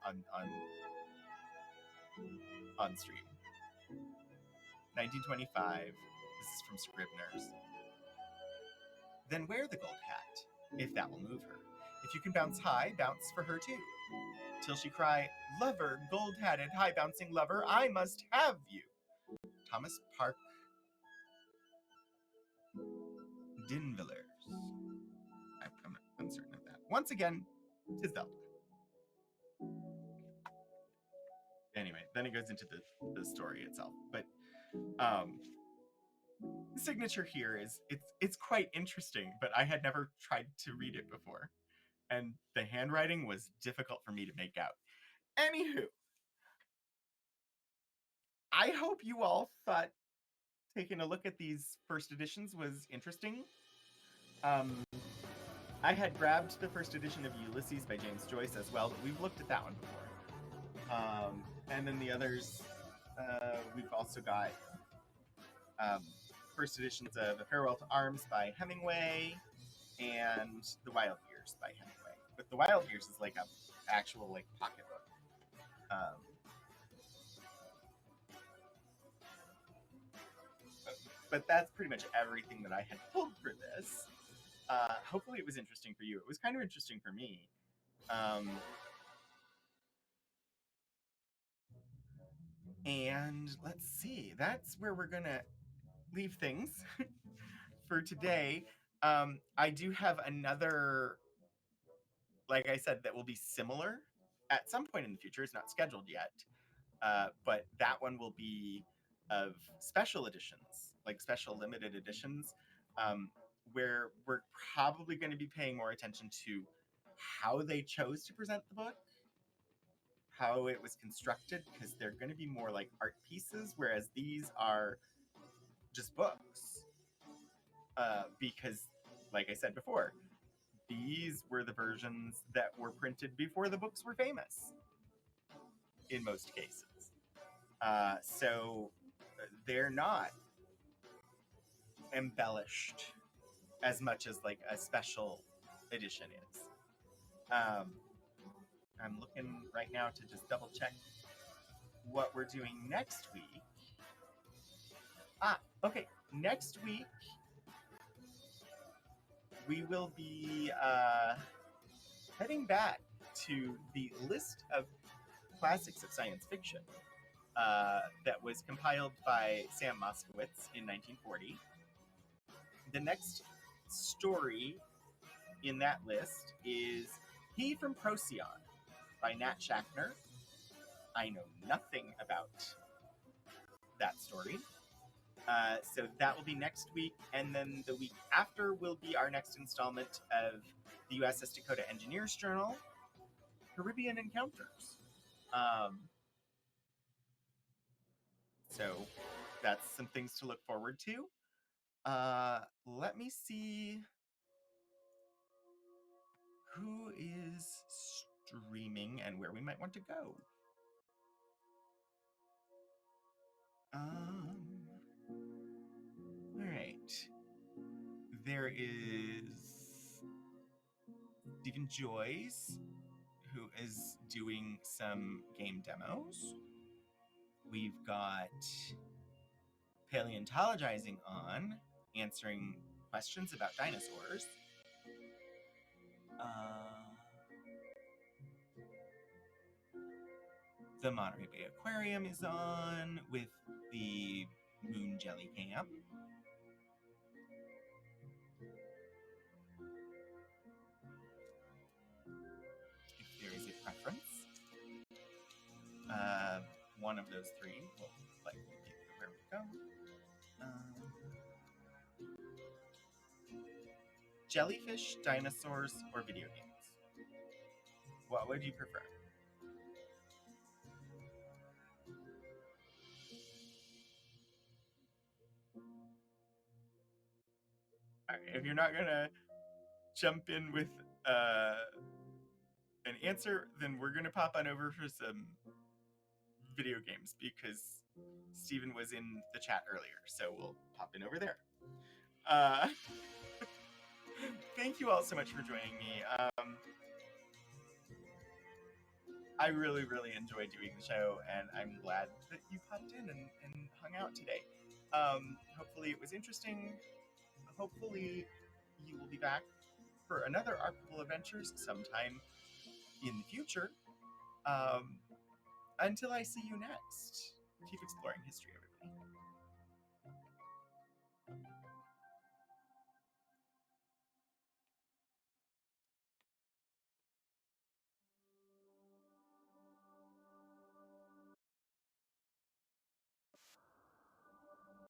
on stream. 1925. This is from Scribner's. Then wear the gold hat, if that will move her. If you can bounce high, bounce for her too. Till she cry, lover, gold-hatted, high-bouncing lover, I must have you. Thomas Park Dinvillers. I'm uncertain of that. Once again, Tisdale. Anyway, then it goes into the story itself. But the signature here is it's quite interesting, but I had never tried to read it before. And the handwriting was difficult for me to make out. Anywho, I hope you all thought taking a look at these first editions was interesting. I had grabbed the first edition of Ulysses by James Joyce as well, but we've looked at that one before. And then the others, we've also got first editions of A Farewell to Arms by Hemingway and The Wild Years by Hemingway. But The Wild Years is like a actual like pocketbook. But that's pretty much everything that I had pulled for this. Hopefully it was interesting for you. It was kind of interesting for me. And let's see, that's where we're gonna leave things for today. I do have another, like I said, that will be similar at some point in the future. It's not scheduled yet, but that one will be of special editions, like special limited editions, um, where we're probably going to be paying more attention to how they chose to present the book, how it was constructed, because they're going to be more like art pieces, whereas these are just books. Because, like I said before, these were the versions that were printed before the books were famous in most cases. So they're not embellished as much as like a special edition is. Um, I'm looking right now to just double check what we're doing next week. Okay. Next week, we will be heading back to the list of classics of science fiction that was compiled by Sam Moskowitz in 1940. The next story in that list is He from Procyon by Nat Schaffner. I know nothing about that story. So that will be next week. And then the week after will be our next installment of the USS Dakota Engineers Journal, Caribbean Encounters. So that's some things to look forward to. Let me see who is streaming and where we might want to go. All right. There is Stephen Joyce, who is doing some game demos. We've got Paleontologizing on, answering questions about dinosaurs. The Monterey Bay Aquarium is on with the Moon Jelly Camp. If there is a preference, one of those three will likely be where we go. Jellyfish, dinosaurs, or video games? What would you prefer? All right, if you're not gonna jump in with an answer, then we're gonna pop on over for some video games because Steven was in the chat earlier, so we'll pop in over there. Thank you all so much for joining me. I really, really enjoyed doing the show, and I'm glad that you popped in and hung out today. Hopefully it was interesting. Hopefully you will be back for another Archival Adventures sometime in the future. Until I see you next, keep exploring history, everybody.